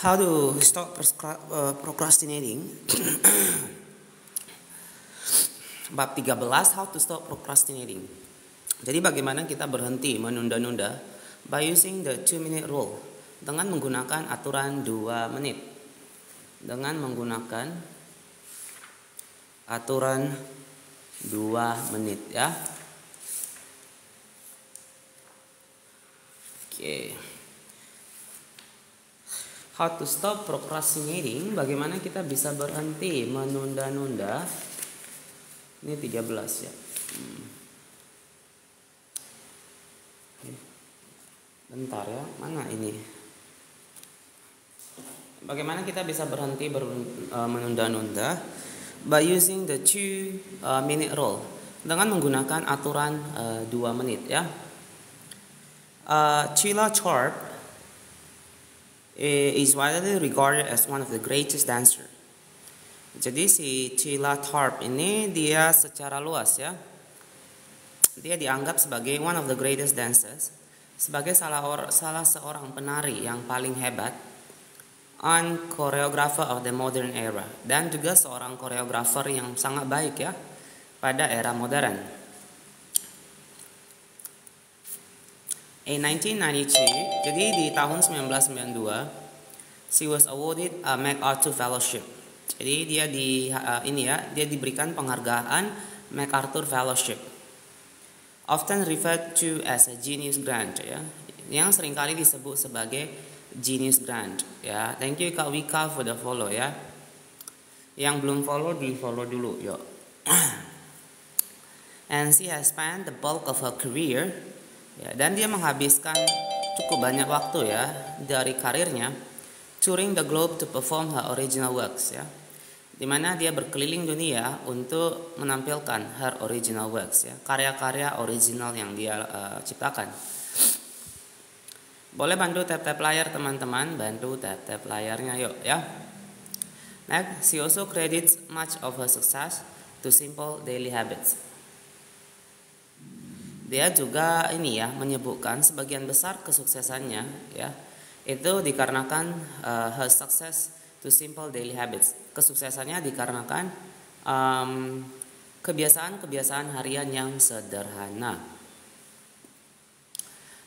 How to stop procrastinating? Bab 13, how to stop procrastinating. Jadi bagaimana kita berhenti menunda-nunda? By using the 2-minute rule. Dengan menggunakan aturan 2 menit. Dengan menggunakan aturan 2 menit ya. Oke. How to stop procrastinating? Bagaimana kita bisa berhenti menunda-nunda? Ini 13 ya. Bentar ya, mana ini? Bagaimana kita bisa berhenti menunda-nunda? By using the 2-minute rule. Dengan menggunakan aturan 2 menit ya. Sheila Sharp is widely regarded as one of the greatest dancer. Jadi si Sheila Sharp ini dia secara luas ya, dia dianggap sebagai one of the greatest dancers, sebagai salah seorang penari yang paling hebat, and choreographer of the modern era, dan juga seorang koreografer yang sangat baik ya pada era modern. In 1992, jadi di tahun 1992, she was awarded a MacArthur Fellowship. Jadi dia dia diberikan penghargaan MacArthur Fellowship, often referred to as a Genius Grant ya, yang seringkali disebut sebagai Genius Grant ya. Thank you Kak Wika for the follow ya. Yang belum follow di follow dulu yuk. And she has spent the bulk of her career ya, dan dia menghabiskan cukup banyak waktu ya dari karirnya touring the globe to perform her original works ya, dimana dia berkeliling dunia untuk menampilkan her original works ya, karya-karya original yang dia ciptakan. Boleh bantu tap-tap layar teman-teman, bantu tap-tap layarnya yuk ya. Next, she also credits much of her success to simple daily habits. Dia juga menyebutkan sebagian besar kesuksesannya ya, itu dikarenakan her success to simple daily habits. Kesuksesannya dikarenakan kebiasaan-kebiasaan harian yang sederhana.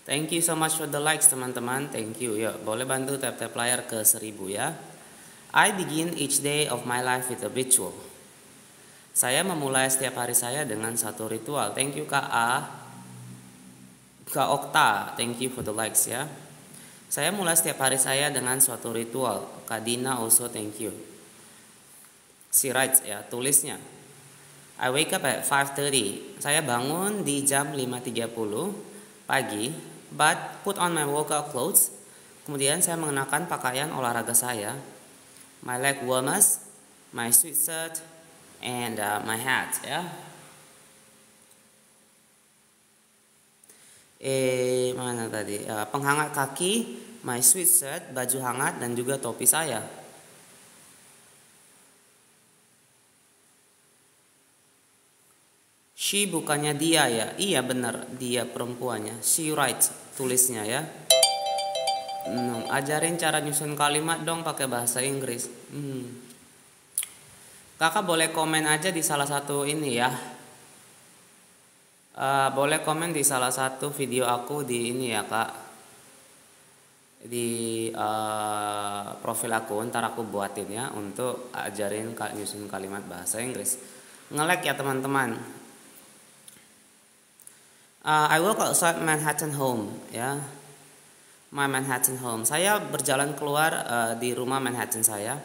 Thank you so much for the likes teman-teman. Thank you. Ya, boleh bantu tap-tap layar ke 1000 ya. I begin each day of my life with a ritual. Saya memulai setiap hari saya dengan satu ritual. Thank you Kak A. Kak Okta, thank you for the likes ya. Saya mulai setiap hari saya dengan suatu ritual. Kak Dina also thank you. She writes ya, tulisnya. I wake up at 5:30. Saya bangun di jam 5.30 pagi, but put on my workout clothes. Kemudian saya mengenakan pakaian olahraga saya. My leg warmers, my sweatshirt, and my hat ya. Mana tadi? Penghangat kaki, my sweatshirt, baju hangat, dan juga topi saya. She bukannya dia ya? Iya benar, dia perempuannya. She writes, tulisnya ya. Ajarin cara nyusun kalimat dong pakai bahasa Inggris. Kakak boleh komen aja di salah satu ini ya. Boleh komen di salah satu video aku di ini ya Kak, di profil aku, ntar aku buatin ya untuk ajarin Kak nyusun kalimat bahasa Inggris. Nge-like ya teman-teman. I walk outside Manhattan home ya, my Manhattan home. Saya berjalan keluar di rumah Manhattan saya.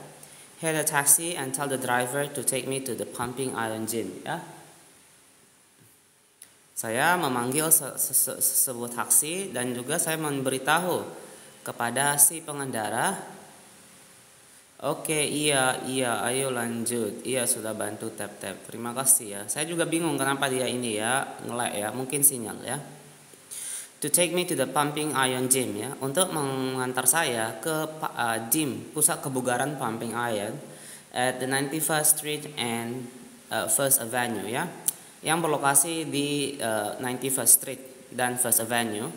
Hail a taxi and tell the driver to take me to the pumping iron gym ya. Saya memanggil sebuah taksi dan juga saya memberitahu kepada si pengendara. Oke, iya, ayo lanjut. Iya, sudah bantu tap-tap. Terima kasih ya. Saya juga bingung kenapa dia ini ya, nge-lag ya, mungkin sinyal ya. To take me to the pumping iron gym ya, untuk mengantar saya ke gym, pusat kebugaran pumping iron at the 91st Street and First Avenue ya, yang berlokasi di 91st Street dan First Avenue,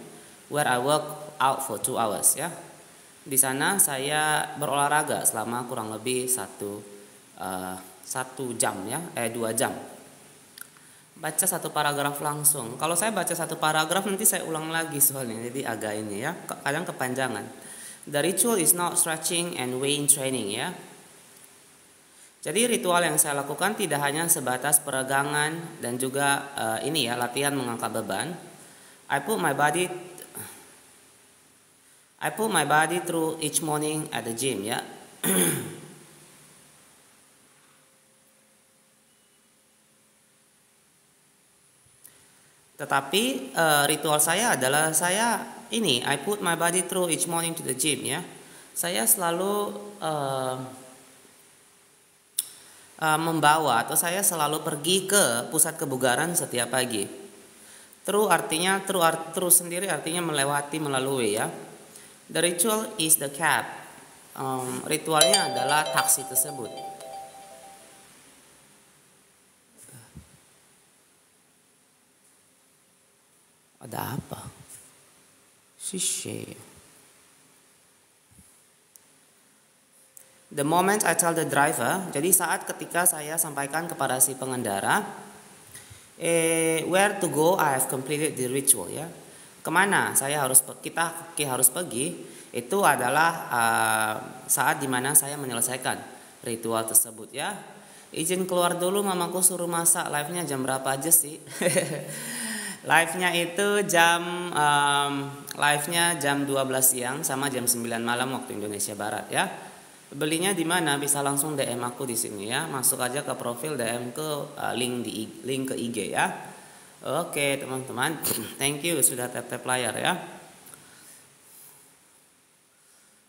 where I work out for 2 hours ya. Di sana saya berolahraga selama kurang lebih satu jam ya, 2 jam. Baca satu paragraf langsung. Kalau saya baca satu paragraf nanti saya ulang lagi soalnya, jadi agak ini ya, kadang kepanjangan. The ritual is not stretching and weight training ya. Jadi ritual yang saya lakukan tidak hanya sebatas peregangan dan juga ini ya, latihan mengangkat beban. I put my body through each morning at the gym ya. Tetapi ritual saya adalah I put my body through each morning to the gym ya. Saya selalu membawa atau saya selalu pergi ke pusat kebugaran setiap pagi. Through sendiri artinya melalui ya. The ritual is the cab. Ritualnya adalah taksi tersebut. Ada apa? Shishe. The moment I tell the driver, jadi ketika saya sampaikan kepada si pengendara, where to go, I have completed the ritual ya. Kemana kita harus pergi, itu adalah saat dimana saya menyelesaikan ritual tersebut ya. Izin keluar dulu, mamaku suruh masak. Live-nya jam berapa aja sih? Live-nya itu jam 12 siang sama jam 9 malam waktu Indonesia Barat ya. Belinya di mana? Bisa langsung DM aku di sini ya. Masuk aja ke profil, DM ke link ke IG ya. Oke, teman-teman. Thank you sudah tap layar ya.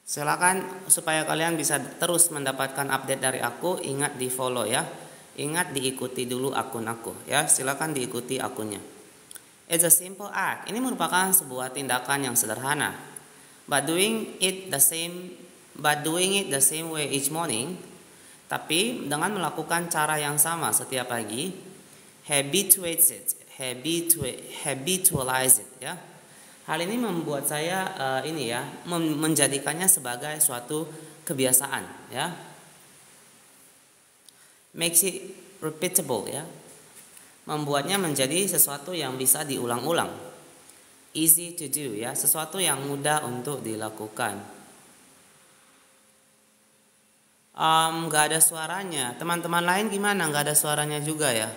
Silakan supaya kalian bisa terus mendapatkan update dari aku, ingat di follow ya. Ingat diikuti dulu akun aku ya. Silakan diikuti akunnya. It's a simple act. Ini merupakan sebuah tindakan yang sederhana. But doing it the same way each morning, tapi dengan melakukan cara yang sama setiap pagi, habitualize it ya. Hal ini membuat saya menjadikannya sebagai suatu kebiasaan ya. Makes it repeatable ya. Membuatnya menjadi sesuatu yang bisa diulang-ulang. Easy to do ya, sesuatu yang mudah untuk dilakukan. Gak ada suaranya. Teman-teman lain gimana? Gak ada suaranya juga ya?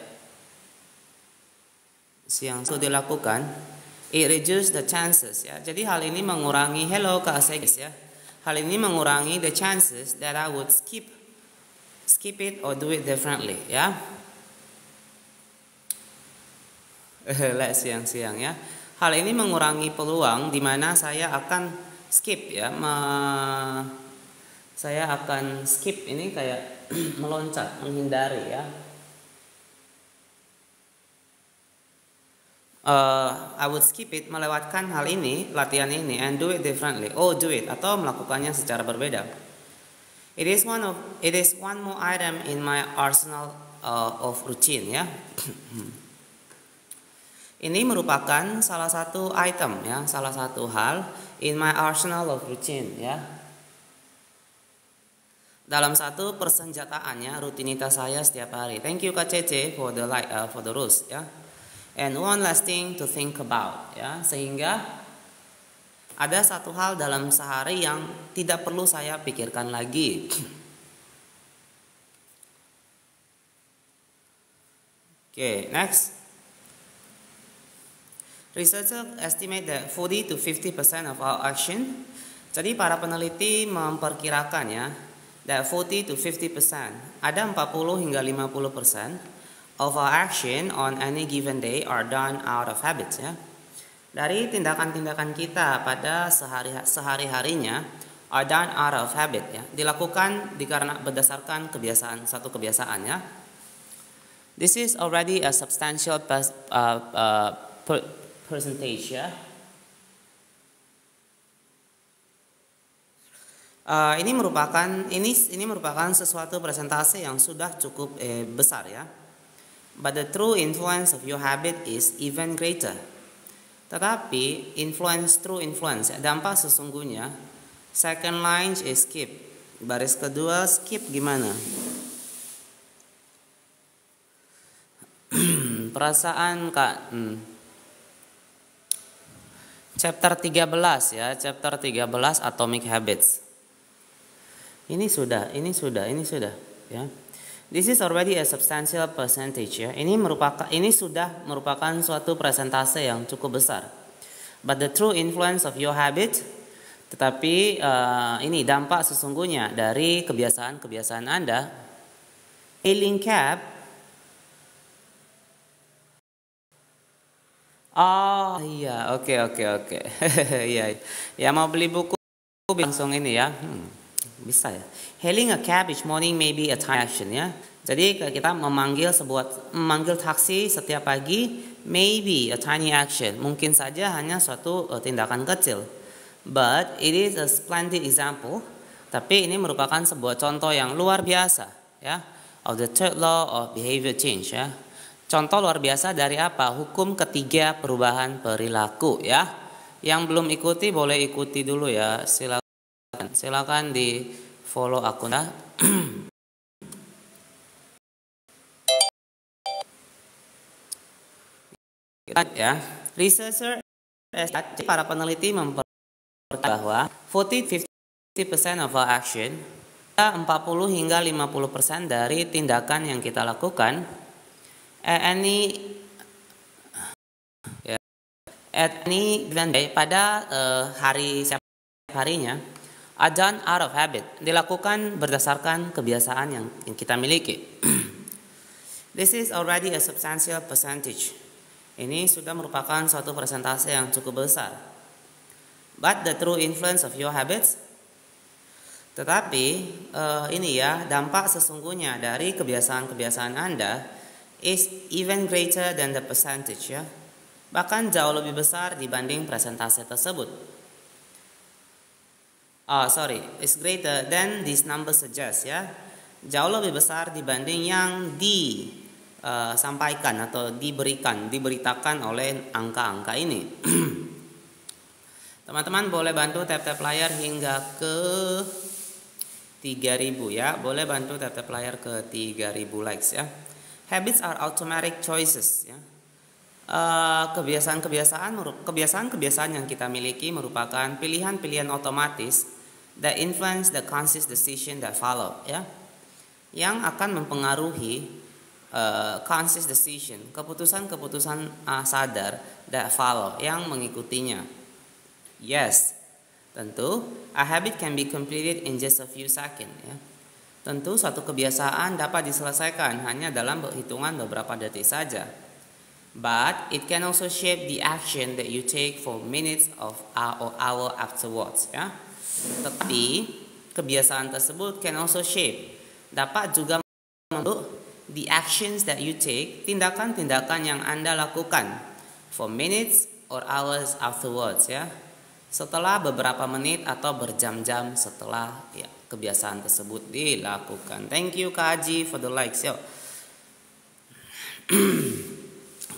Yang sudah dilakukan, it reduce the chances ya. Jadi hal ini mengurangi Kak Asegis ya. Hal ini mengurangi the chances that I would skip it or do it differently ya. Siang-siang ya. Hal ini mengurangi peluang di mana saya akan skip ya. Saya akan skip ini kayak meloncat, menghindari ya. I would skip it, melewatkan hal ini, latihan ini, and do it differently. Do it atau melakukannya secara berbeda. It is one more item in my arsenal of routine ya. Ini merupakan salah satu item ya, salah satu hal in my arsenal of routine ya. Dalam satu persenjataannya, rutinitas saya setiap hari. Thank you Kak Cece for the rules ya. And one last thing to think about ya, sehingga ada satu hal dalam sehari yang tidak perlu saya pikirkan lagi. Oke, next. Researchers estimate that 40 to 50% of our action. Jadi para peneliti memperkirakan ya, that 40 to 50%, ada 40 hingga 50% of our action on any given day are done out of habits ya. Dari tindakan-tindakan kita pada sehari-harinya are done out of habit ya. Dilakukan berdasarkan satu kebiasaan ya. This is already a substantial percentage ya. Ini merupakan sesuatu presentasi yang sudah cukup besar ya. But the true influence of your habit is even greater. Tetapi true influence, dampak sesungguhnya Second line is skip. Baris kedua skip gimana? Perasaan Kak. Chapter 13 ya, chapter 13 Atomic Habits. Ini sudah ya. This is already a substantial percentage ya. Ini sudah merupakan suatu persentase yang cukup besar. But the true influence of your habit, tetapi ini dampak sesungguhnya dari kebiasaan-kebiasaan Anda. Failing cab. Oh iya, oke. Iya. Ya mau beli buku langsung ini ya. Bisa ya. Hailing a cab each morning may be a tiny action ya. Jadi kita memanggil taksi setiap pagi maybe a tiny action. Mungkin saja hanya suatu tindakan kecil. But it is a splendid example. Tapi ini merupakan sebuah contoh yang luar biasa ya. Of the third law of behavior change ya. Contoh luar biasa dari apa? Hukum ketiga perubahan perilaku ya. Yang belum ikuti boleh ikuti dulu ya. Silakan di follow akun ya. Researcher para peneliti memperkatakan bahwa 40-50% of our action, 40 hingga 50% dari tindakan yang kita lakukan pada hari setiap harinya are done out of habit, dilakukan berdasarkan kebiasaan yang kita miliki. This is already a substantial percentage. Ini sudah merupakan suatu persentase yang cukup besar. But the true influence of your habits, tetapi ini ya, dampak sesungguhnya dari kebiasaan-kebiasaan Anda is even greater than the percentage ya. Bahkan jauh lebih besar dibanding persentase tersebut. It's greater than this number suggest ya. Jauh lebih besar dibanding yang disampaikan atau diberitakan oleh angka-angka ini. Teman-teman boleh bantu tap-tap layar hingga ke 3.000 ya. Boleh bantu tap-tap layar ke 3.000 likes ya. Habits are automatic choices ya. Kebiasaan-kebiasaan yang kita miliki merupakan pilihan-pilihan otomatis that influence the conscious decision that follow ya. Yang akan mempengaruhi conscious decision, keputusan-keputusan sadar that follow yang mengikutinya. Yes, tentu a habit can be completed in just a few seconds ya. Tentu suatu kebiasaan dapat diselesaikan hanya dalam hitungan beberapa detik saja. But it can also shape the action that you take for minutes or hour afterwards ya. Tetapi kebiasaan tersebut can also shape, dapat juga membentuk the actions that you take, tindakan-tindakan yang Anda lakukan for minutes or hours afterwards ya. Setelah beberapa menit atau berjam-jam setelah ya, kebiasaan tersebut dilakukan. Thank you Kak Haji for the likes yo.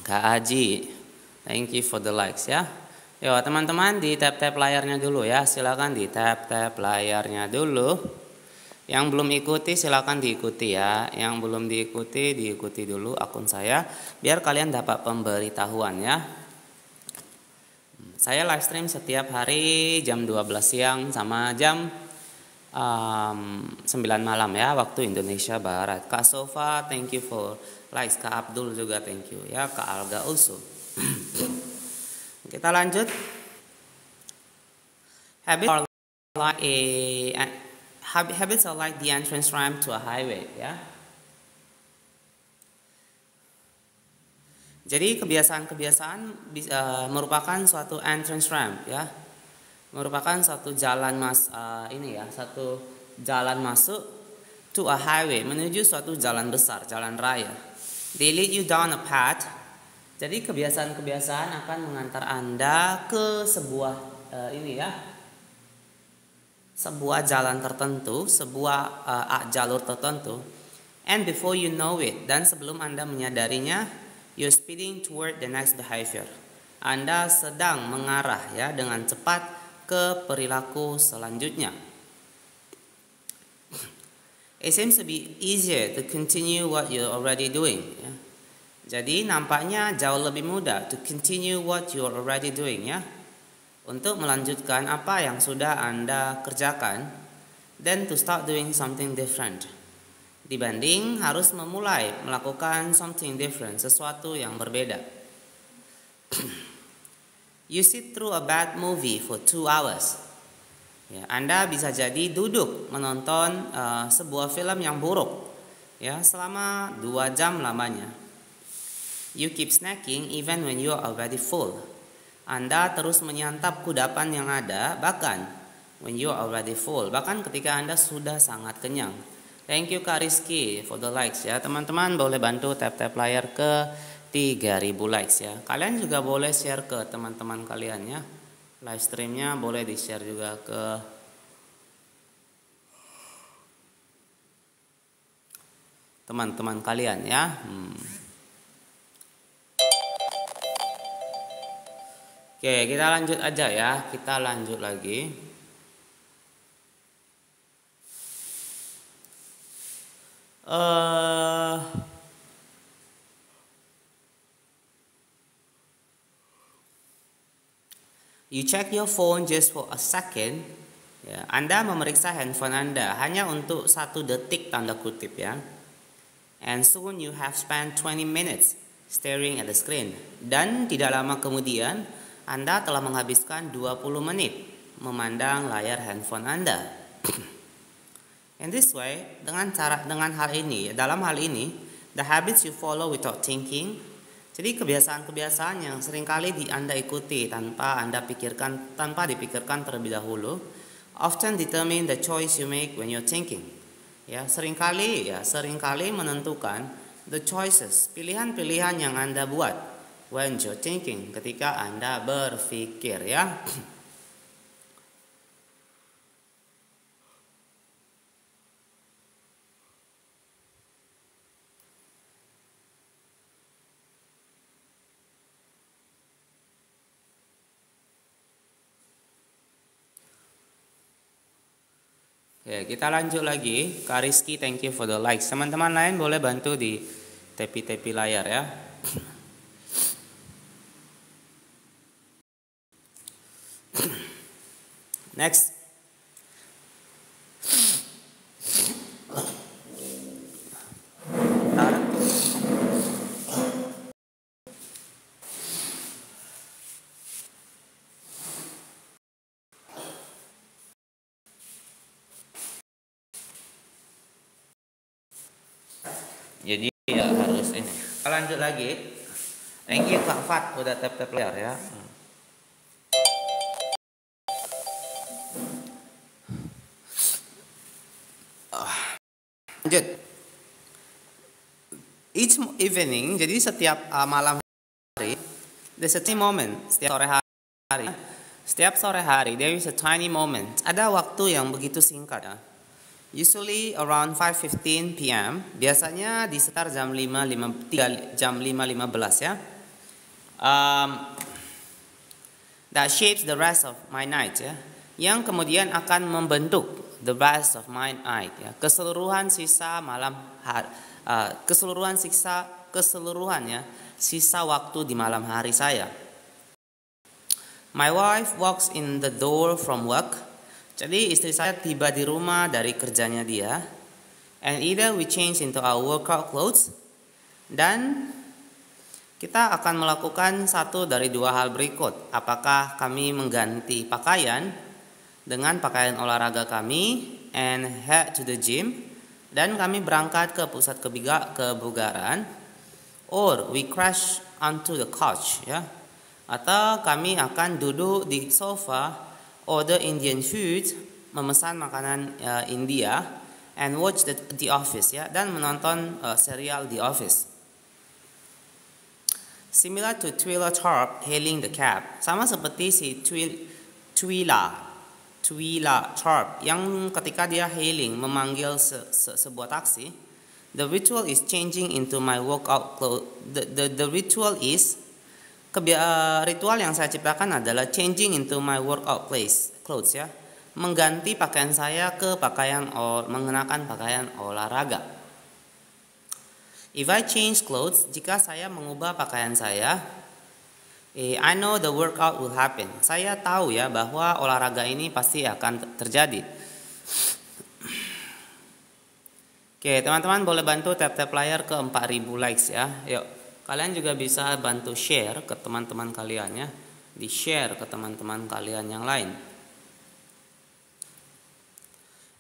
Kak Haji, thank you for the likes ya. Yo teman-teman di tap-tap layarnya dulu ya. Silakan di tap-tap layarnya dulu. Yang belum ikuti silakan diikuti ya. Yang belum diikuti dulu akun saya biar kalian dapat pemberitahuan ya. Saya live stream setiap hari jam 12 siang sama jam 9 malam ya waktu Indonesia Barat. Kak Sofa thank you for likes. Kak Abdul juga thank you ya. Kak Alga Usu. Kita lanjut. Habits are like the entrance ramp to a highway ya. Jadi kebiasaan-kebiasaan merupakan suatu entrance ramp ya. Merupakan satu jalan satu jalan masuk to a highway, menuju suatu jalan besar, jalan raya. They lead you down a path. Jadi kebiasaan-kebiasaan akan mengantar Anda ke sebuah sebuah jalan tertentu, sebuah jalur tertentu. And before you know it, dan sebelum Anda menyadarinya, you're speeding toward the next behavior. Anda sedang mengarah ya dengan cepat ke perilaku selanjutnya. It seems to be easier to continue what you're already doing. Ya. Jadi nampaknya jauh lebih mudah to continue what you're already doing, ya. Untuk melanjutkan apa yang sudah Anda kerjakan, then to start doing something different. Dibanding harus memulai melakukan something different, sesuatu yang berbeda. You sit through a bad movie for 2 hours. Ya, Anda bisa jadi duduk menonton sebuah film yang buruk, ya, selama 2 jam lamanya. You keep snacking even when you are already full. Anda terus menyantap kudapan yang ada bahkan when you are already full, bahkan ketika Anda sudah sangat kenyang. Thank you Kak Rizky for the likes, ya. Teman-teman boleh bantu tap-tap layar ke 3000 likes, ya. Kalian juga boleh share ke teman-teman kalian, ya. Live streamnya boleh di-share juga ke teman-teman kalian, ya. Oke, kita lanjut aja, ya. Kita lanjut lagi. You check your phone just for a second. Ya, Anda memeriksa handphone Anda hanya untuk 1 detik tanda kutip, ya. And soon you have spent 20 minutes staring at the screen. Dan tidak lama kemudian Anda telah menghabiskan 20 menit memandang layar handphone Anda. In this way, dalam hal ini, the habits you follow without thinking. Jadi kebiasaan-kebiasaan yang seringkali Anda ikuti tanpa dipikirkan terlebih dahulu, often determine the choice you make when you're thinking. Ya, seringkali menentukan the choices, pilihan-pilihan yang Anda buat when you're thinking, ketika Anda berpikir, ya. Ya, kita lanjut lagi. Kak Rizky, thank you for the likes. Teman-teman lain boleh bantu di tepi-tepi layar, ya. Next. Jadi ya harus ini. Kita lanjut lagi. Thank you Kak Fat udah tap-tap layar, ya. Lanjut. Each evening, jadi setiap malam hari, there's a tiny moment. Setiap sore hari, there is a tiny moment. Ada waktu yang begitu singkat, ya. Usually around 5:15 p.m. Biasanya di sekitar jam 5.15, ya. That shapes the rest of my night, ya. Yang kemudian akan membentuk the rest of my night, ya. Keseluruhan sisa waktu di malam hari saya. My wife walks in the door from work. Jadi istri saya tiba di rumah dari kerjanya dia. And either we change into our workout clothes, dan kita akan melakukan satu dari 2 hal berikut. Apakah kami mengganti pakaian dengan pakaian olahraga kami and head to the gym, dan kami berangkat ke pusat kebugaran, or we crash onto the couch, ya. Atau kami akan duduk di sofa, order Indian food, memesan makanan India, and watch The Office, ya, dan menonton serial The Office. Similar to Twila Tharp hailing the cab, sama seperti si Twila Tharp yang ketika dia hailing, memanggil sebuah taksi. The ritual is changing into my workout clothes. The ritual is Ritual yang saya ciptakan adalah changing into my workout clothes ya. Mengganti pakaian saya ke mengenakan pakaian olahraga. If I change clothes, jika saya mengubah pakaian saya, I know the workout will happen. Saya tahu ya bahwa olahraga ini pasti akan terjadi. Oke, teman-teman boleh bantu tap-tap layar ke 4000 likes ya. Yuk, kalian juga bisa bantu share ke teman-teman kalian ya. Di-share ke teman-teman kalian yang lain.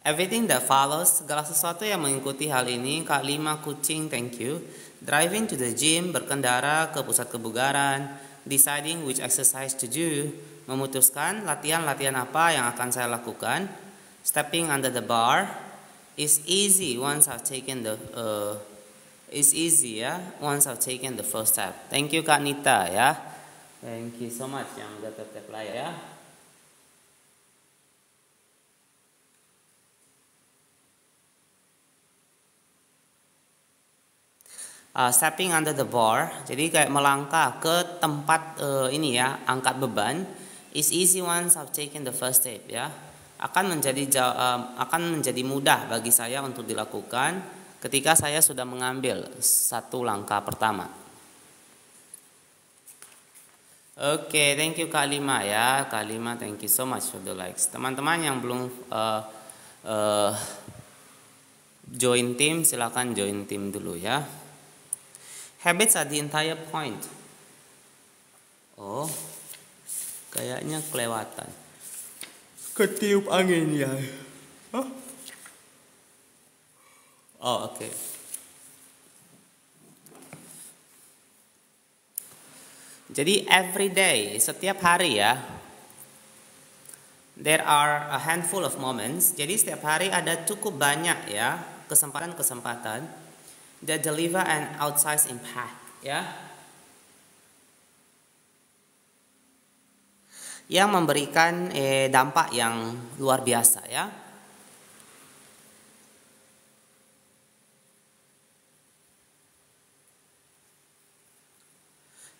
Everything that follows, segala sesuatu yang mengikuti hal ini. Kak 5 kucing, thank you. Driving to the gym, berkendara ke pusat kebugaran. Deciding which exercise to do, memutuskan latihan-latihan apa yang akan saya lakukan. Stepping under the bar, is easy once I've taken the once I've taken the first step. Thank you Kak Nita ya. Thank you so much yang udah tap layar ya. Stepping under the bar, jadi kayak melangkah ke tempat ini ya, angkat beban. Is easy once I've taken the first step ya. Akan menjadi mudah bagi saya untuk dilakukan ketika saya sudah mengambil satu langkah pertama. Oke, thank you Kak 5 ya. Kak 5, thank you so much for the likes. Teman-teman yang belum join tim, silakan join tim dulu ya. Habits are the entire point. Oh, kayaknya kelewatan. Ketiup angin ya. Huh? Oh, oke. Jadi every day, setiap hari ya, there are a handful of moments. Jadi setiap hari ada cukup banyak ya kesempatan-kesempatan that deliver an outsized impact ya, yang memberikan dampak yang luar biasa ya.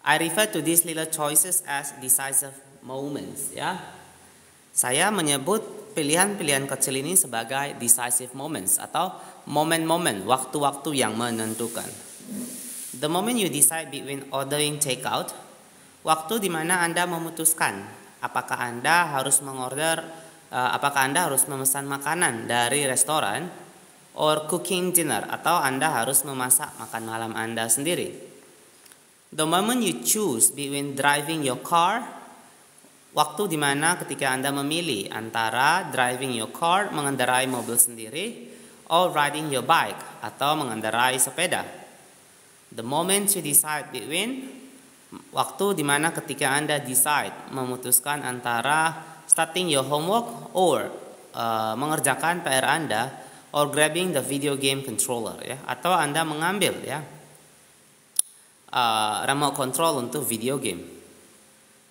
I refer to these little choices as decisive moments ya. Saya menyebut pilihan-pilihan kecil ini sebagai decisive moments atau momen-momen, waktu-waktu yang menentukan. The moment you decide between ordering takeout, waktu di mana Anda memutuskan apakah Anda harus memesan makanan dari restoran, or cooking dinner, atau Anda harus memasak makan malam Anda sendiri. The moment you choose between driving your car, waktu di mana ketika Anda memilih antara driving your car, mengendarai mobil sendiri, or riding your bike, atau mengendarai sepeda. The moment you decide between, waktu di mana ketika Anda memutuskan antara starting your homework or mengerjakan PR Anda, or grabbing the video game controller ya, atau Anda mengambil ya remote control untuk video game.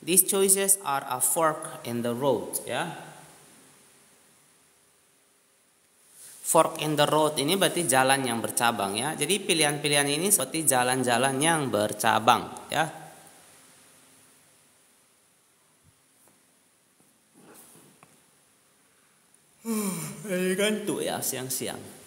These choices are a fork in the road ya. Fork in the road ini berarti jalan yang bercabang ya. Jadi pilihan-pilihan ini seperti jalan-jalan yang bercabang ya. Gantuk ya siang-siang.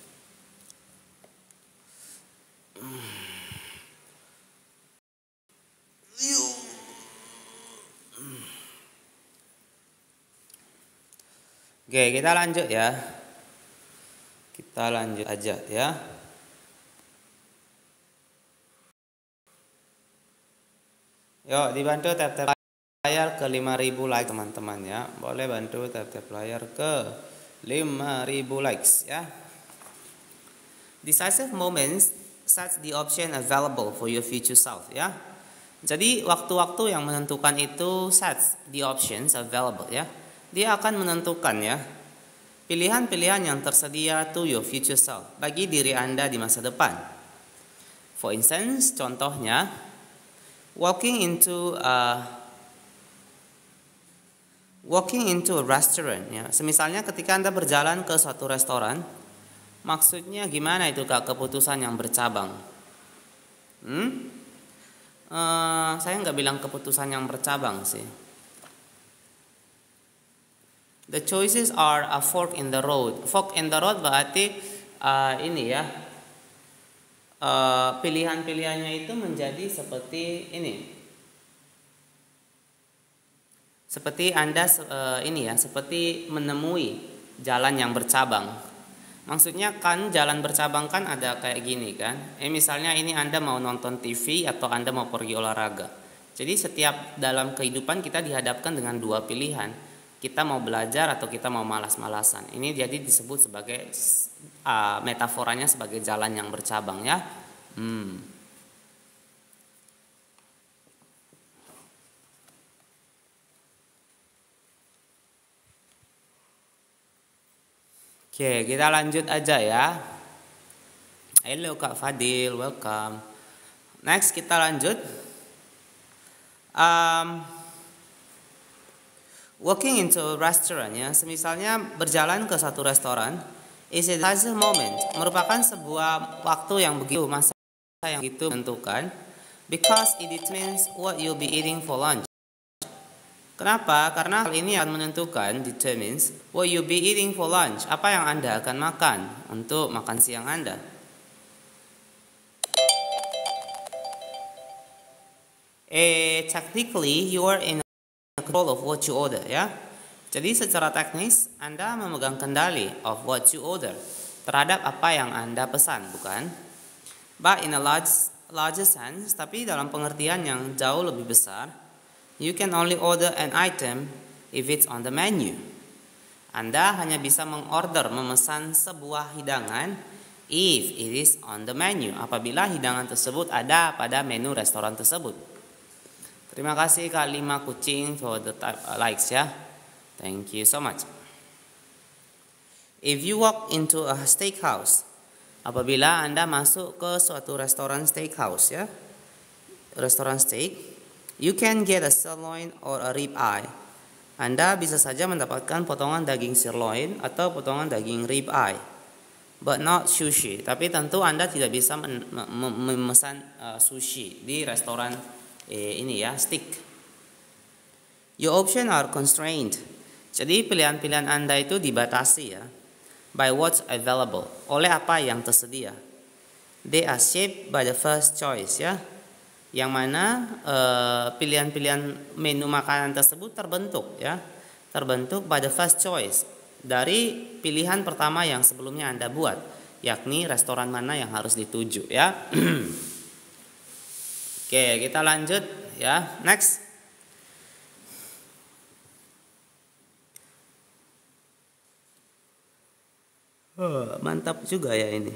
Oke, kita lanjut ya. Kita lanjut aja ya. Yuk, dibantu tap-tap layar ke 5000 like teman-teman ya. Boleh bantu tap-tap layar ke 5000 likes ya. Decisive moments sets the option available for your future self ya. Jadi waktu-waktu yang menentukan itu sets the options available ya. Dia akan menentukan ya pilihan-pilihan yang tersedia to your future self, bagi diri Anda di masa depan. For instance, contohnya walking into a restaurant ya. Semisalnya ketika Anda berjalan ke suatu restoran, maksudnya gimana itu Kak keputusan yang bercabang? saya nggak bilang keputusan yang bercabang sih. The choices are a fork in the road. Fork in the road berarti ini ya, pilihan-pilihannya itu menjadi seperti ini. Seperti Anda ini ya, seperti menemui jalan yang bercabang. Maksudnya kan jalan bercabang kan ada kayak gini kan. Misalnya ini Anda mau nonton TV atau Anda mau pergi olahraga. Jadi setiap dalam kehidupan kita dihadapkan dengan dua pilihan. Kita mau belajar atau kita mau malas-malasan. Ini jadi disebut sebagai metaforanya sebagai jalan yang bercabang ya. Oke, kita lanjut aja ya. Halo Kak Fadil, welcome. Next kita lanjut. Walking into a restaurant ya, semisalnya berjalan ke satu restoran, is a decisive moment, merupakan sebuah waktu yang begitu masa yang itu menentukan, because it determines what you'll be eating for lunch. Kenapa? Karena hal ini akan menentukan, determines what you'll be eating for lunch, apa yang Anda akan makan untuk makan siang Anda. Technically, you are in control of what you order ya. Jadi secara teknis Anda memegang kendali of what you order, terhadap apa yang Anda pesan, bukan? But in a larger sense, tapi dalam pengertian yang jauh lebih besar, you can only order an item if it's on the menu. Anda hanya bisa memesan sebuah hidangan if it is on the menu, apabila hidangan tersebut ada pada menu restoran tersebut. Terima kasih Kak Lima Kucing for the likes ya. Thank you so much. If you walk into a steakhouse, apabila Anda masuk ke suatu restoran steakhouse ya, restoran steak, you can get a sirloin or a rib eye. Anda bisa saja mendapatkan potongan daging sirloin atau potongan daging rib eye, but not sushi. Tapi tentu Anda tidak bisa memesan sushi di restoran ini ya, steak. Your options are constrained. Jadi pilihan-pilihan Anda itu dibatasi ya, by what's available, oleh apa yang tersedia. They are shaped by the first choice ya, yang mana pilihan-pilihan menu makanan tersebut terbentuk ya, terbentuk by the first choice, dari pilihan pertama yang sebelumnya Anda buat, yakni restoran mana yang harus dituju ya. Oke, kita lanjut ya. Next. Mantap juga ya ini.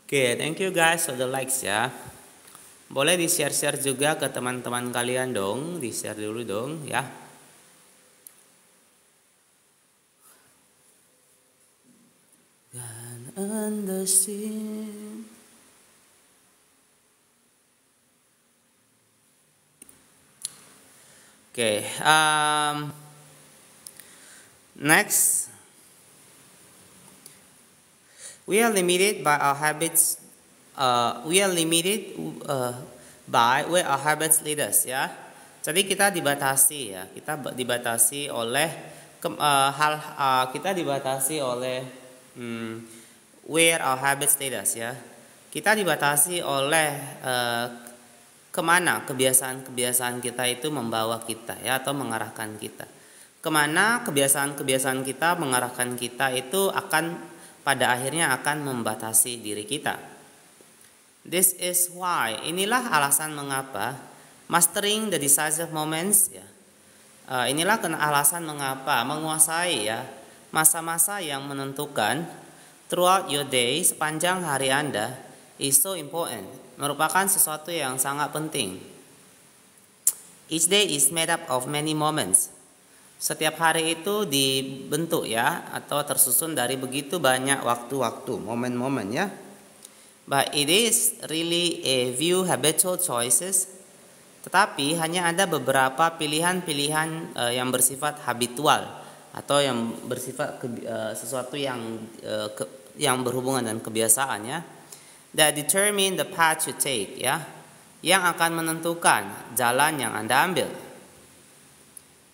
Oke, thank you guys for the likes ya. Boleh di-share-share juga ke teman-teman kalian dong, di-share dulu dong ya. Understand. Okay. Next, we are limited by our habits. We are limited by where our habits lead us. Ya. Jadi kita dibatasi ya. Kita dibatasi oleh kita dibatasi oleh where our habits lead us ya. Kita dibatasi oleh kemana kebiasaan-kebiasaan kita itu membawa kita ya, atau mengarahkan kita. Kemana kebiasaan-kebiasaan kita mengarahkan kita itu akan pada akhirnya akan membatasi diri kita. This is why, inilah alasan mengapa mastering the decisive moments ya. Inilah alasan mengapa menguasai ya masa-masa yang menentukan throughout your day, sepanjang hari Anda, is so important, merupakan sesuatu yang sangat penting. Each day is made up of many moments. Setiap hari itu dibentuk ya, atau tersusun dari begitu banyak waktu-waktu, momen-momen ya. But it is really a few habitual choices. Tetapi hanya ada beberapa pilihan-pilihan yang bersifat habitual, atau yang bersifat sesuatu yang yang berhubungan dengan kebiasaan ya. That determine the path you take ya, yang akan menentukan jalan yang Anda ambil.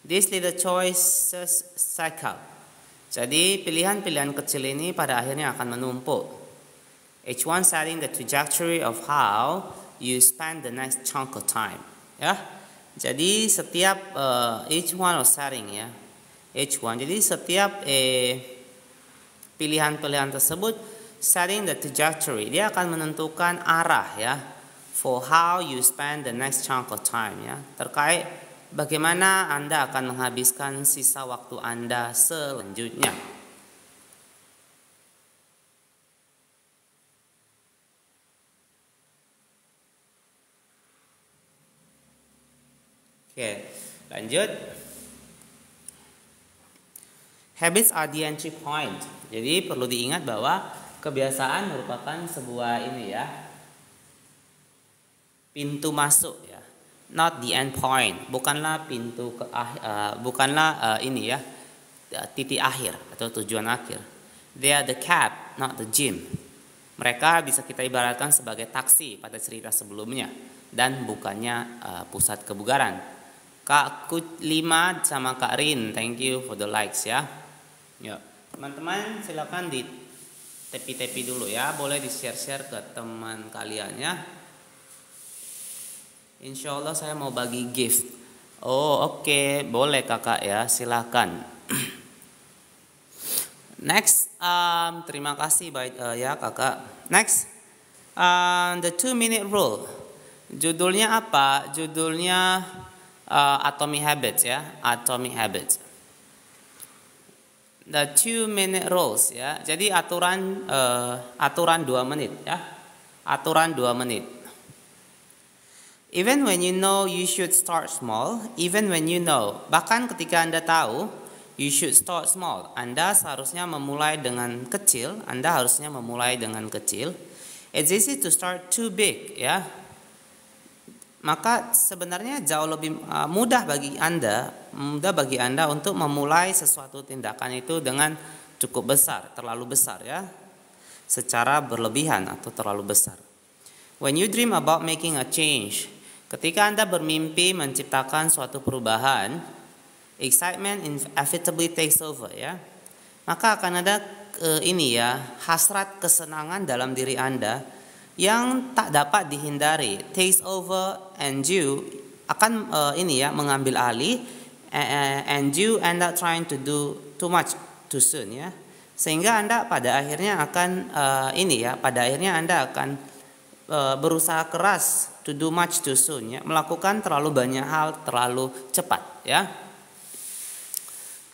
These little choices stack up. Jadi pilihan-pilihan kecil ini pada akhirnya akan menumpuk. Each one setting the trajectory of how you spend the next chunk of time ya. Jadi setiap each one of setting ya, each one. Jadi setiap pilihan-pilihan tersebut setting the trajectory, dia akan menentukan arah ya, for how you spend the next chunk of time ya, terkait bagaimana Anda akan menghabiskan sisa waktu Anda selanjutnya. Oke, lanjut. Habits are the entry point. Jadi perlu diingat bahwa kebiasaan merupakan sebuah ini ya, pintu masuk ya, not the end point. Bukanlah pintu ke bukanlah ini ya, titik akhir atau tujuan akhir. They are the cab, not the gym. Mereka bisa kita ibaratkan sebagai taksi pada cerita sebelumnya dan bukannya pusat kebugaran. Kak Lima sama Kak Rin, thank you for the likes ya. Ya, teman-teman silakan di tepi-tepi dulu ya, boleh di share-share ke teman kalian ya. Insya Allah saya mau bagi gift. Oh oke, boleh kakak ya, silakan. Next, terima kasih ya kakak. Next, the 2-minute rule. Judulnya apa? Judulnya Atomic Habits ya, Atomic Habits. The 2-minute rules ya. Jadi aturan 2 menit ya. Aturan 2 menit. Even when you know you should start small, even when you know, bahkan ketika Anda tahu you should start small, Anda seharusnya memulai dengan kecil, Anda harusnya memulai dengan kecil. It's easy to start too big ya. Maka sebenarnya jauh lebih mudah bagi Anda untuk memulai sesuatu tindakan itu dengan cukup besar, terlalu besar ya, secara berlebihan atau terlalu besar. When you dream about making a change, ketika Anda bermimpi menciptakan suatu perubahan, excitement inevitably takes over ya. Maka akan ada hasrat kesenangan dalam diri Anda yang tak dapat dihindari, takes over, and you akan mengambil alih, and you end up trying to do too much too soon ya, sehingga Anda pada akhirnya akan Anda akan berusaha keras to do much too soon ya, melakukan terlalu banyak hal terlalu cepat ya.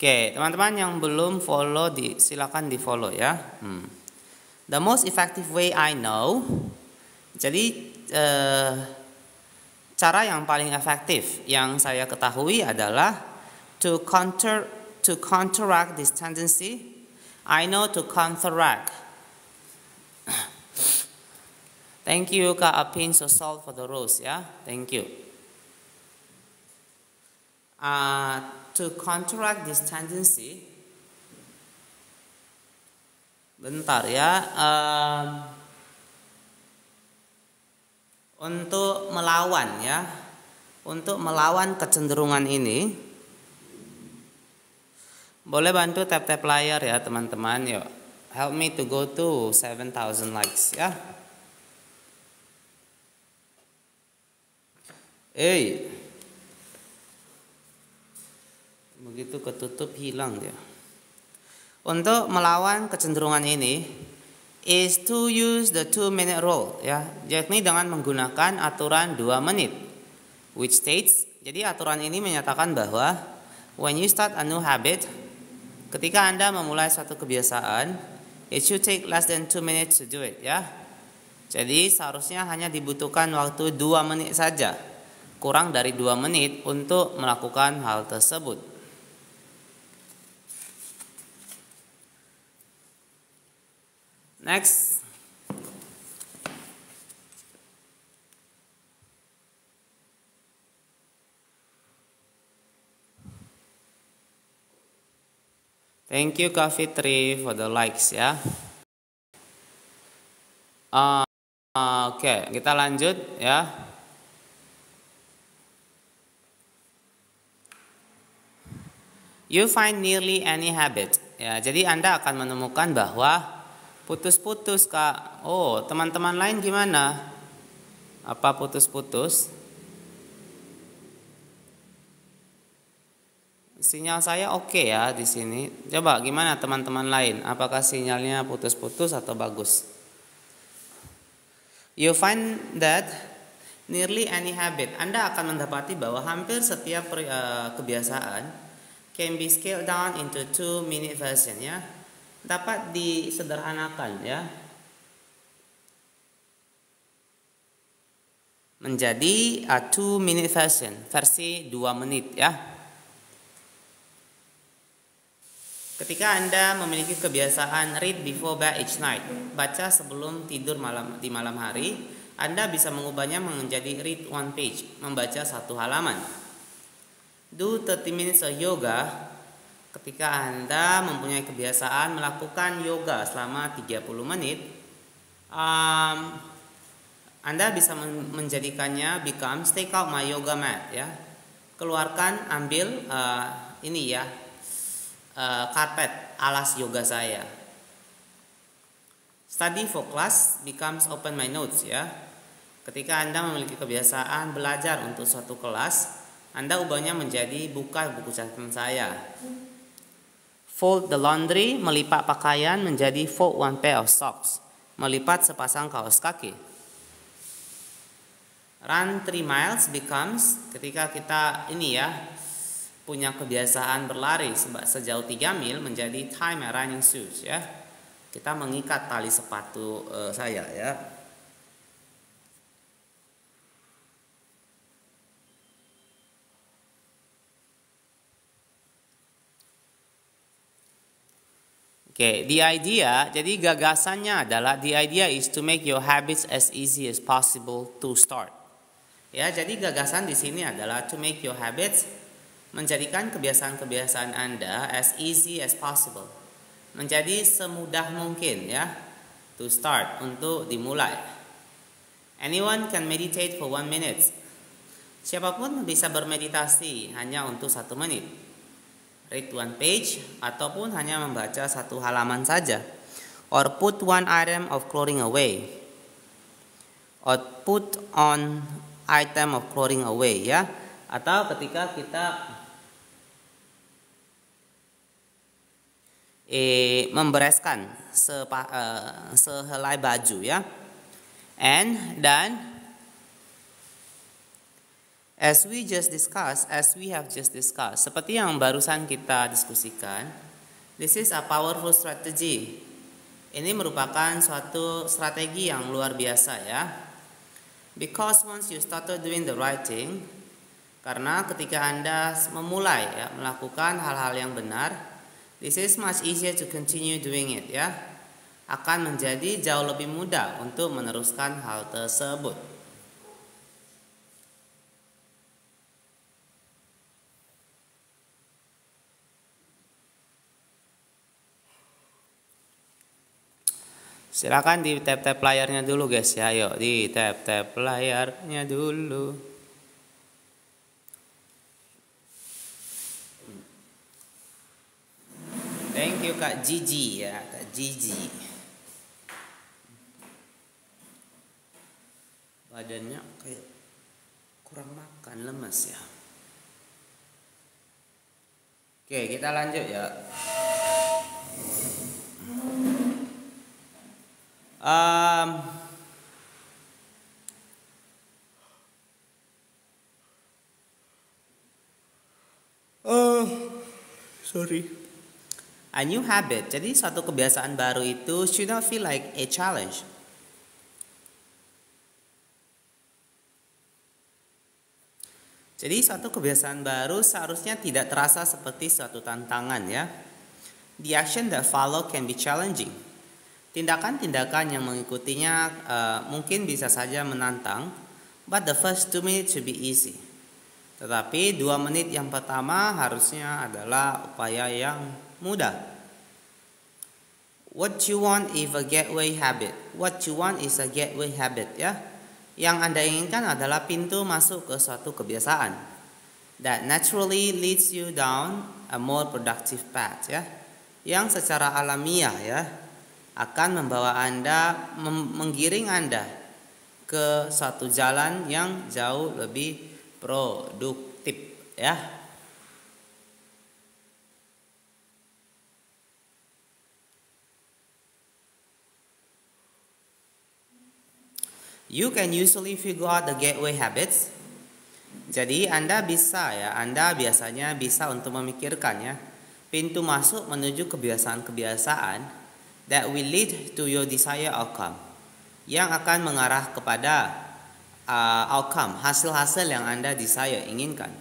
Oke, teman-teman yang belum follow silakan di follow ya. The most effective way I know. Jadi cara yang paling efektif yang saya ketahui adalah to counteract this tendency. I know to counteract. Thank you Kak Apin so salt for the rose ya. Thank you. To counteract this tendency. Bentar ya. Untuk melawan ya, untuk melawan kecenderungan ini, boleh bantu tap-tap layar ya teman-teman. Yuk, help me to go to 7,000 likes ya. Begitu ketutup hilang dia. Untuk melawan kecenderungan ini is to use the 2-minute rule ya, yakni dengan menggunakan aturan 2 menit, which states, jadi aturan ini menyatakan bahwa when you start a new habit, ketika Anda memulai suatu kebiasaan, it should take less than 2 minutes to do it ya. Jadi seharusnya hanya dibutuhkan waktu 2 menit saja, kurang dari 2 menit untuk melakukan hal tersebut. Next. Thank you Kak Fitri for the likes ya. Oke, kita lanjut ya. You find nearly any habit. Ya, jadi Anda akan menemukan bahwa putus-putus, Kak. Oh, teman-teman lain gimana? Apa putus-putus? Sinyal saya oke ya di sini. Coba gimana teman-teman lain? Apakah sinyalnya putus-putus atau bagus? You find that nearly any habit. Anda akan mendapati bahwa hampir setiap kebiasaan can be scaled down into 2-minute version ya. Dapat disederhanakan ya. Menjadi 2-minute version, versi 2 menit ya. Ketika Anda memiliki kebiasaan read before bed each night, baca sebelum tidur di malam hari, Anda bisa mengubahnya menjadi read one page, membaca 1 halaman. Do 30 minutes of yoga. Ketika Anda mempunyai kebiasaan melakukan yoga selama 30 menit, Anda bisa menjadikannya becomes take out my yoga mat ya. Keluarkan, ambil ini ya. Karpet alas yoga saya. Study for class becomes open my notes ya. Ketika Anda memiliki kebiasaan belajar untuk suatu kelas, Anda ubahnya menjadi buka buku catatan saya. Fold the laundry, melipat pakaian menjadi fold one pair of socks, melipat sepasang kaos kaki. Run 3 miles becomes, ketika kita ini ya punya kebiasaan berlari sejauh 3 mil menjadi tie my running shoes ya. Kita mengikat tali sepatu saya ya. Oke, the idea, jadi gagasannya adalah the idea is to make your habits as easy as possible to start. Ya, jadi gagasan di sini adalah to make your habits, menjadikan kebiasaan-kebiasaan Anda as easy as possible, menjadi semudah mungkin ya, to start, untuk dimulai. Anyone can meditate for 1 minute. Siapapun bisa bermeditasi hanya untuk 1 menit. Read one page, ataupun hanya membaca 1 halaman saja. Or put one item of clothing away. Or put on item of clothing away ya. Atau ketika kita membereskan sehelai baju ya. And then as we have just discussed, seperti yang barusan kita diskusikan, this is a powerful strategy. Ini merupakan suatu strategi yang luar biasa ya. Because once you started doing the right thing, karena ketika Anda memulai ya, melakukan hal-hal yang benar, this is much easier to continue doing it ya. Akan menjadi jauh lebih mudah untuk meneruskan hal tersebut. Silakan di tap-tap layarnya dulu guys ya. Yuk di tap-tap layarnya dulu. Thank you Kak Gigi ya, Kak Gigi. Badannya kayak kurang makan, lemas ya. Oke, kita lanjut ya. A new habit, jadi suatu kebiasaan baru itu should not feel like a challenge. Jadi suatu kebiasaan baru seharusnya tidak terasa seperti suatu tantangan ya. The action that follow can be challenging. Tindakan-tindakan yang mengikutinya mungkin bisa saja menantang, but the first 2 minutes should be easy. Tetapi 2 menit yang pertama harusnya adalah upaya yang mudah. What you want is a gateway habit. What you want is a gateway habit, ya. Yang Anda inginkan adalah pintu masuk ke suatu kebiasaan that naturally leads you down a more productive path, ya. Yang secara alamiah, ya, akan membawa Anda, menggiring Anda ke suatu jalan yang jauh lebih produktif, ya. You can usually figure out the gateway habits. Jadi Anda biasanya bisa untuk memikirkan, ya, pintu masuk menuju kebiasaan-kebiasaan that will lead to your desired outcome, yang akan mengarah kepada outcome, hasil-hasil yang Anda inginkan.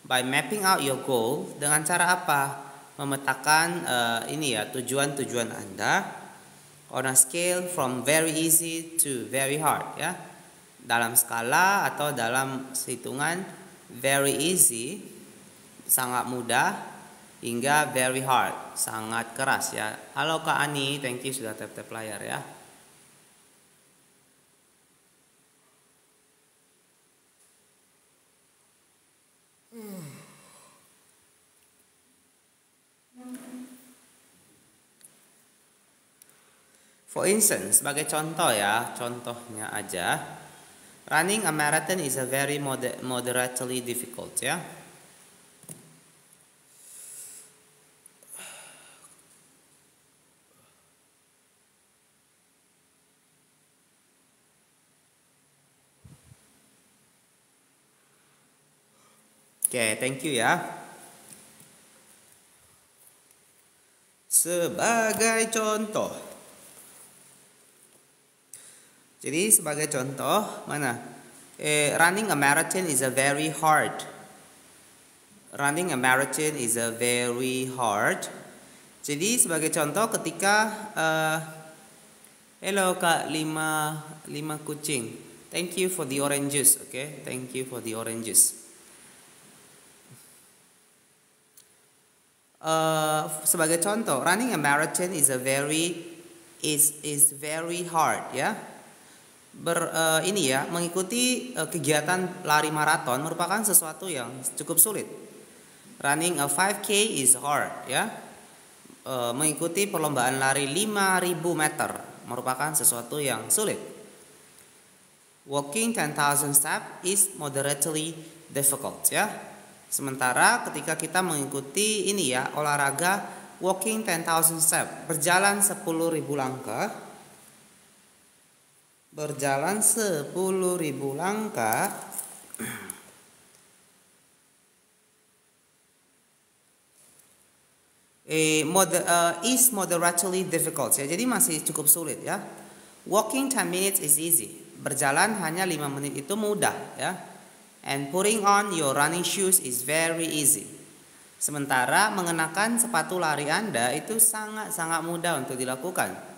By mapping out your goal, dengan cara apa? Memetakan tujuan-tujuan Anda on a scale from very easy to very hard, ya. Dalam skala atau dalam hitungan very easy, sangat mudah, hingga very hard, sangat keras, ya. Halo Kak Ani, thank you sudah tap-tap layar, ya. For instance, sebagai contoh, ya, contohnya aja, running a marathon is a very moderately difficult, ya. Oke, thank you, ya. Sebagai contoh. Jadi sebagai contoh, mana? Running a marathon is a very hard. Running a marathon is a very hard. Jadi sebagai contoh ketika hello Kak 5 kucing. Thank you for the oranges, okay? Thank you for the oranges. Sebagai contoh, running a marathon is very hard, ya. Mengikuti kegiatan lari maraton merupakan sesuatu yang cukup sulit. Running a 5K is hard, ya. Mengikuti perlombaan lari 5.000 meter merupakan sesuatu yang sulit. Walking 10,000 steps is moderately difficult, ya. Sementara ketika kita mengikuti olahraga walking 10,000 steps, berjalan 10.000 langkah. Berjalan 10.000 langkah is moderately difficult, ya. Jadi masih cukup sulit, ya. Walking 10 minutes is easy. Berjalan hanya 5 menit itu mudah, ya. And putting on your running shoes is very easy. Sementara mengenakan sepatu lari Anda itu sangat mudah untuk dilakukan.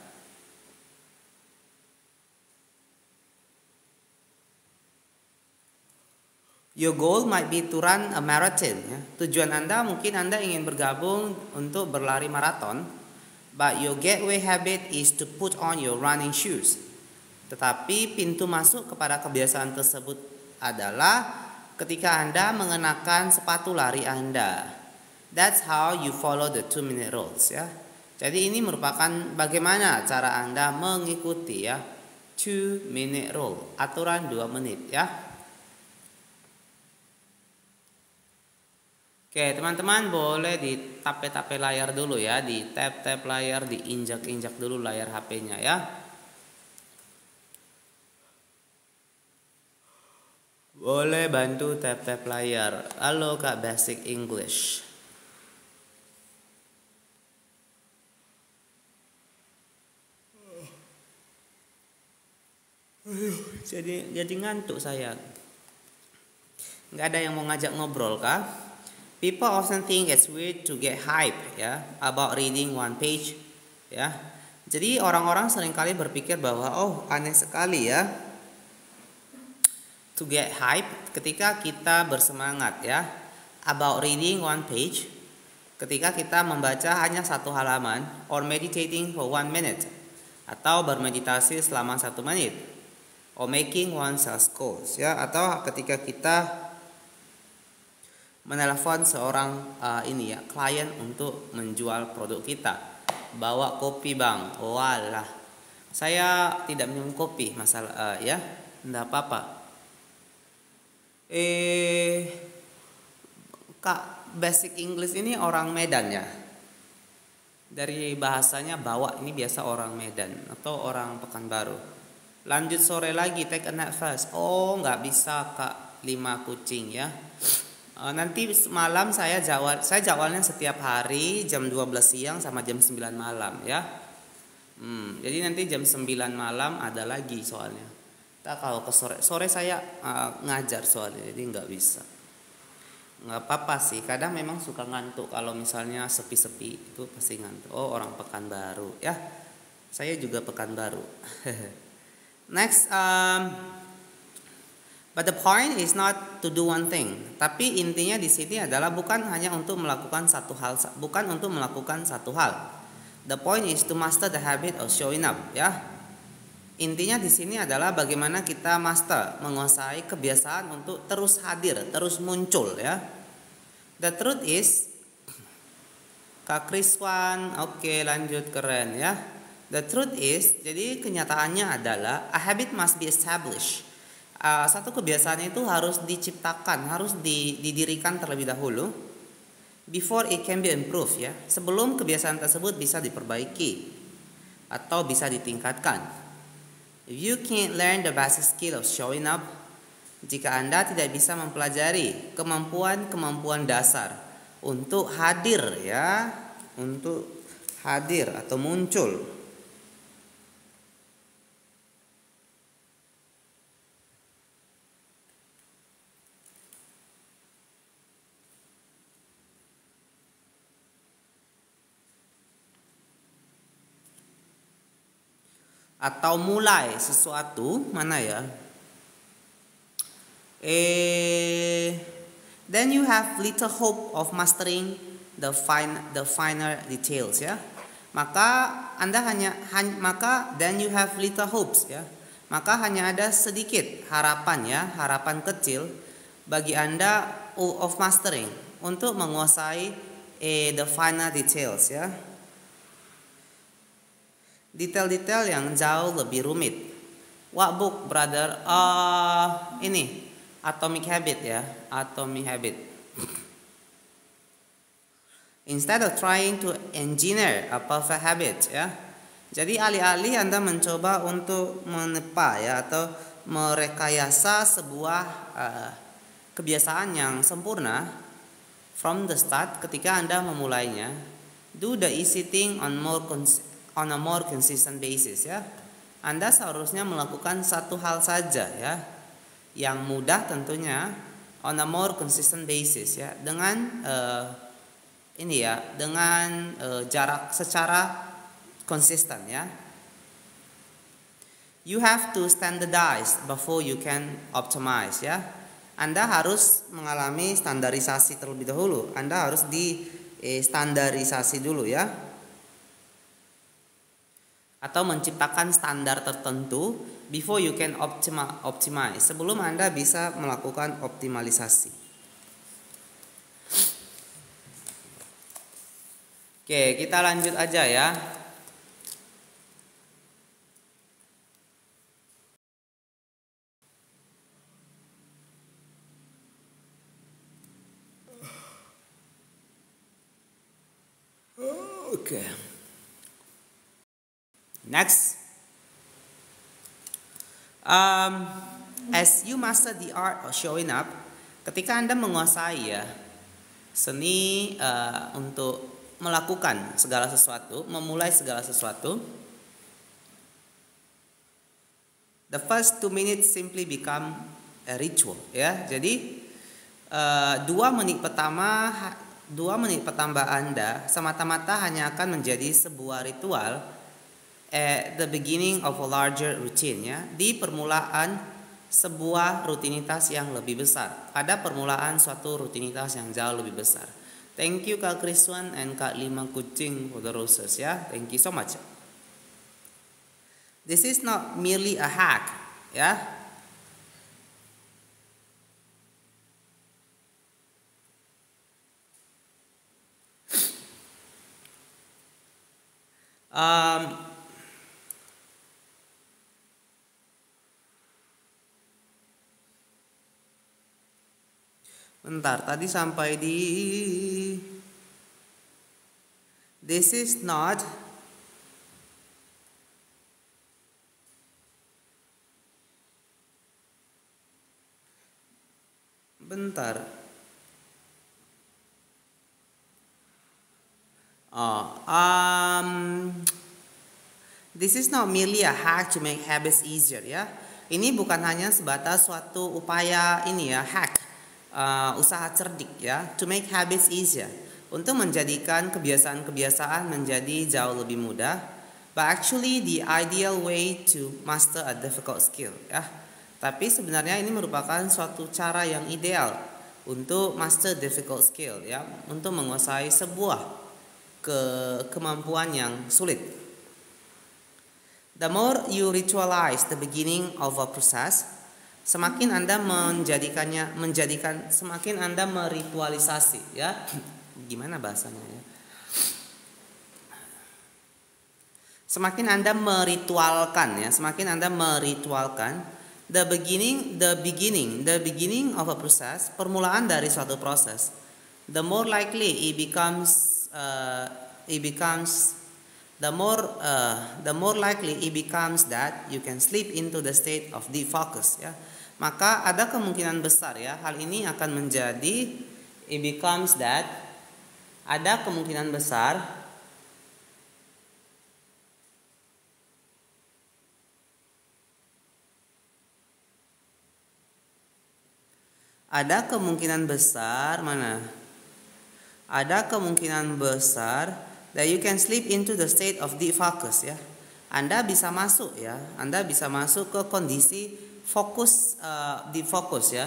Your goal might be to run a marathon, ya. Tujuan Anda mungkin Anda ingin bergabung untuk berlari maraton, but your gateway habit is to put on your running shoes. Tetapi pintu masuk kepada kebiasaan tersebut adalah ketika Anda mengenakan sepatu lari Anda. That's how you follow the 2-minute rules, ya. Jadi ini merupakan bagaimana cara Anda mengikuti, ya, 2-minute rule, aturan 2 menit, ya. Oke, teman-teman boleh di tape-tape layar dulu, ya, di tap-tap layar, diinjak-injak dulu layar HP-nya, ya. Boleh bantu tap-tap layar. Halo Kak Basic English. Jadi ngantuk saya. Nggak ada yang mau ngajak ngobrol, kah? People often think it's weird to get hype, ya, about reading one page, ya. Jadi orang-orang seringkali berpikir bahwa aneh sekali, ya, to get hype ketika kita bersemangat, ya, about reading one page, ketika kita membaca hanya satu halaman, or meditating for 1 minute, atau bermeditasi selama 1 menit, or making one sales calls, ya, atau ketika kita menelepon seorang klien untuk menjual produk kita. Bawa kopi bang, walah, saya tidak minum kopi, masalah ya, enggak apa-apa. Kak, basic English ini orang Medan ya. Dari bahasanya bawa ini biasa orang Medan atau orang Pekanbaru. Lanjut sore lagi, take a nap first. Oh, nggak bisa kak, 5 kucing ya. Nanti malam saya jawabnya setiap hari jam 12 siang sama jam 9 malam ya. Jadi nanti jam 9 malam ada lagi soalnya. Kalau ke sore saya ngajar soalnya, jadi nggak bisa. Nggak apa-apa sih, kadang memang suka ngantuk kalau misalnya sepi-sepi itu pasti ngantuk. Oh, orang Pekanbaru ya, saya juga Pekanbaru. Next, but the point is not to do one thing. Tapi intinya di sini adalah bukan hanya untuk melakukan satu hal, The point is to master the habit of showing up ya. Intinya di sini adalah bagaimana kita menguasai kebiasaan untuk terus hadir, terus muncul ya. The truth is, Kak Kriswan, oke, lanjut, keren ya. The truth is, jadi kenyataannya adalah a habit must be established. Satu kebiasaan itu harus diciptakan, harus didirikan terlebih dahulu, before it can be improved ya. Sebelum kebiasaan tersebut bisa diperbaiki atau bisa ditingkatkan. If you can't learn the basic skill of showing up, jika Anda tidak bisa mempelajari kemampuan dasar untuk hadir ya, untuk hadir atau muncul, atau mulai sesuatu, mana ya? Then you have little hope of mastering the finer details ya. Maka then you have little hopes ya. Maka hanya ada sedikit harapan ya, harapan kecil bagi Anda of mastering, untuk menguasai the finer details ya. Detail-detail yang jauh lebih rumit. What book, brother? Ini Atomic Habit ya, Atomic Habit. Instead of trying to engineer a perfect habit ya. Jadi alih-alih Anda mencoba untuk menepa ya, atau merekayasa sebuah kebiasaan yang sempurna from the start, ketika Anda memulainya, do the easy thing on a more consistent basis ya. Anda seharusnya melakukan satu hal saja ya, yang mudah tentunya, on a more consistent basis ya, dengan jarak secara konsisten ya. You have to standardize before you can optimize ya. Anda harus mengalami standarisasi terlebih dahulu. Anda harus standarisasi dulu ya, atau menciptakan standar tertentu before you can optimize, sebelum Anda bisa melakukan optimalisasi. Oke, kita lanjut aja ya. Oke. Next, as you master the art of showing up, ketika Anda menguasai ya seni untuk melakukan segala sesuatu, memulai segala sesuatu, the first 2 minutes simply become a ritual ya. Jadi 2 menit pertama Anda semata-mata hanya akan menjadi sebuah ritual at the beginning of a larger routine ya, di permulaan sebuah rutinitas yang lebih besar, pada permulaan suatu rutinitas yang jauh lebih besar. Thank you Kak Kriswan and Kak Lima Kucing for the roses ya. Thank you so much. This is not merely a hack ya. Bentar, tadi sampai di this is not bentar. This is not merely a hack to make habits easier ya. Ini bukan hanya sebatas suatu upaya ini ya, hack. Usaha cerdik ya, to make habits easier, untuk menjadikan kebiasaan-kebiasaan menjadi jauh lebih mudah, but actually the ideal way to master a difficult skill ya. Tapi sebenarnya ini merupakan suatu cara yang ideal untuk master difficult skill ya, untuk menguasai sebuah kemampuan yang sulit. The more you ritualize the beginning of a process, semakin Anda semakin Anda meritualisasi ya. Gimana bahasanya ya? Semakin Anda meritualkan ya, semakin Anda meritualkan the beginning of a process, permulaan dari suatu proses. The more likely it becomes that you can slip into the state of deep focus ya. Maka ada kemungkinan besar ya, hal ini akan menjadi ada kemungkinan besar that you can slip into the state of deep focus ya. Anda bisa masuk ke kondisi fokus, deep focus ya.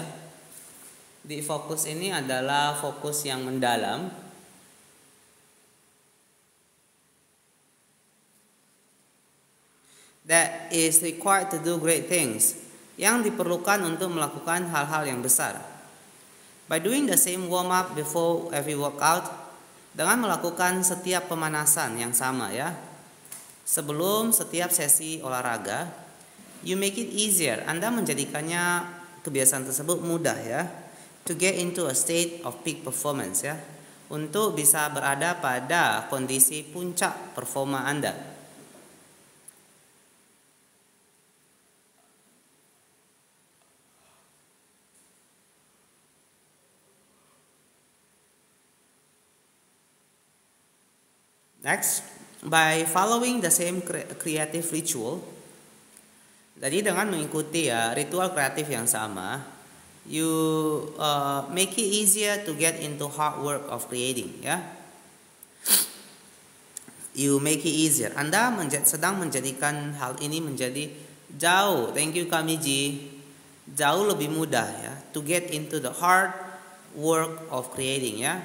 Deep focus ini adalah fokus yang mendalam. That is required to do great things, yang diperlukan untuk melakukan hal-hal yang besar. By doing the same warm up before every workout, dengan melakukan setiap pemanasan yang sama ya, sebelum setiap sesi olahraga, you make it easier. Anda menjadikannya, kebiasaan tersebut mudah ya, to get into a state of peak performance ya, untuk bisa berada pada kondisi puncak performa Anda. Next, by following the same creative ritual, jadi dengan mengikuti ya ritual kreatif yang sama, you make it easier to get into hard work of creating ya. You make it easier. Anda sedang menjadikan hal ini menjadi jauh, thank you Kamiji, jauh lebih mudah ya, to get into the hard work of creating ya.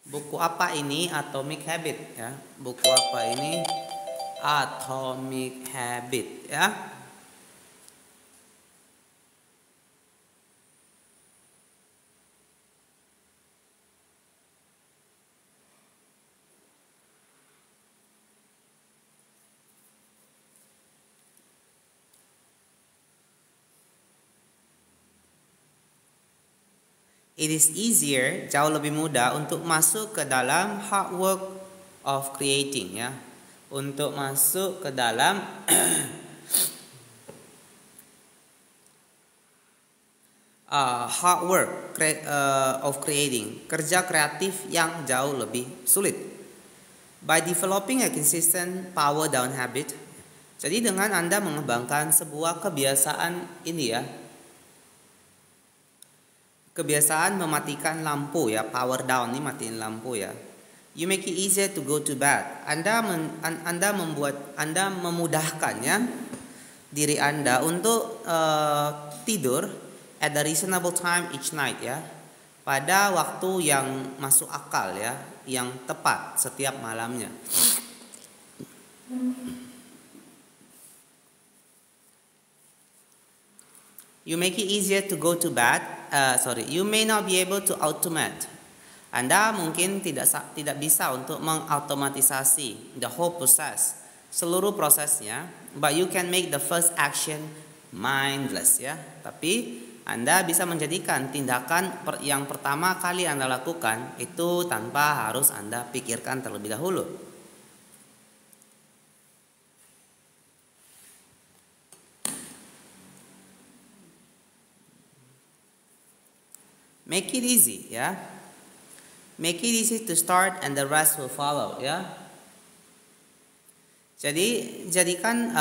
Buku apa ini? Atomic Habit ya. Buku apa ini? Atomic Habit ya. It is easier, jauh lebih mudah untuk masuk ke dalam hard work of creating ya. Untuk masuk ke dalam hard work of creating, kerja kreatif yang jauh lebih sulit. By developing a consistent power down habit, jadi dengan Anda mengembangkan sebuah kebiasaan ini ya, kebiasaan mematikan lampu ya, power down ini matiin lampu ya. You make it easier to go to bed. Anda memudahkan ya diri Anda untuk tidur at a reasonable time each night ya. pada waktu yang masuk akal ya, yang tepat setiap malamnya. You make it easier to go to bed. You may not be able to automate. Anda mungkin tidak bisa untuk mengautomatisasi the whole process, seluruh prosesnya, but you can make the first action mindless ya. Tapi Anda bisa menjadikan tindakan yang pertama kali Anda lakukan itu tanpa harus Anda pikirkan terlebih dahulu. Make it easy ya. Make it easy to start and the rest will follow ya. Jadi jadikan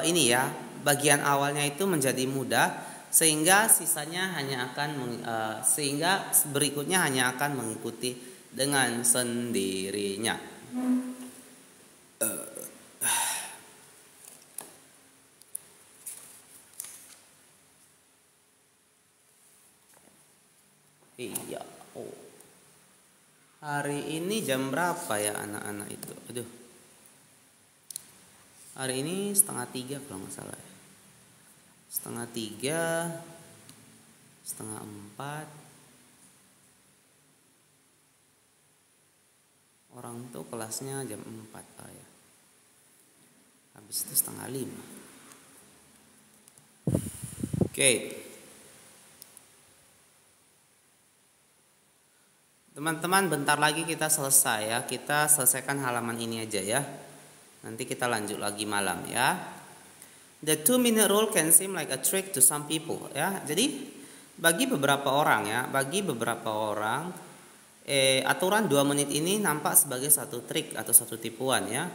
ini ya, bagian awalnya itu menjadi mudah sehingga sisanya hanya akan sehingga berikutnya hanya akan mengikuti dengan sendirinya. Iya. Oh. Hari ini jam berapa ya anak-anak itu? Aduh. Hari ini 2:30 kalau nggak salah ya. 3:30, 3:30. Orang tuh kelasnya jam 4 ya. Habis itu 4:30. Oke. Teman-teman, bentar lagi kita selesai ya. Kita selesaikan halaman ini aja ya. Nanti kita lanjut lagi malam ya. The 2-minute rule can seem like a trick to some people ya. Jadi bagi beberapa orang ya, aturan 2 menit ini nampak sebagai satu trik atau satu tipuan ya.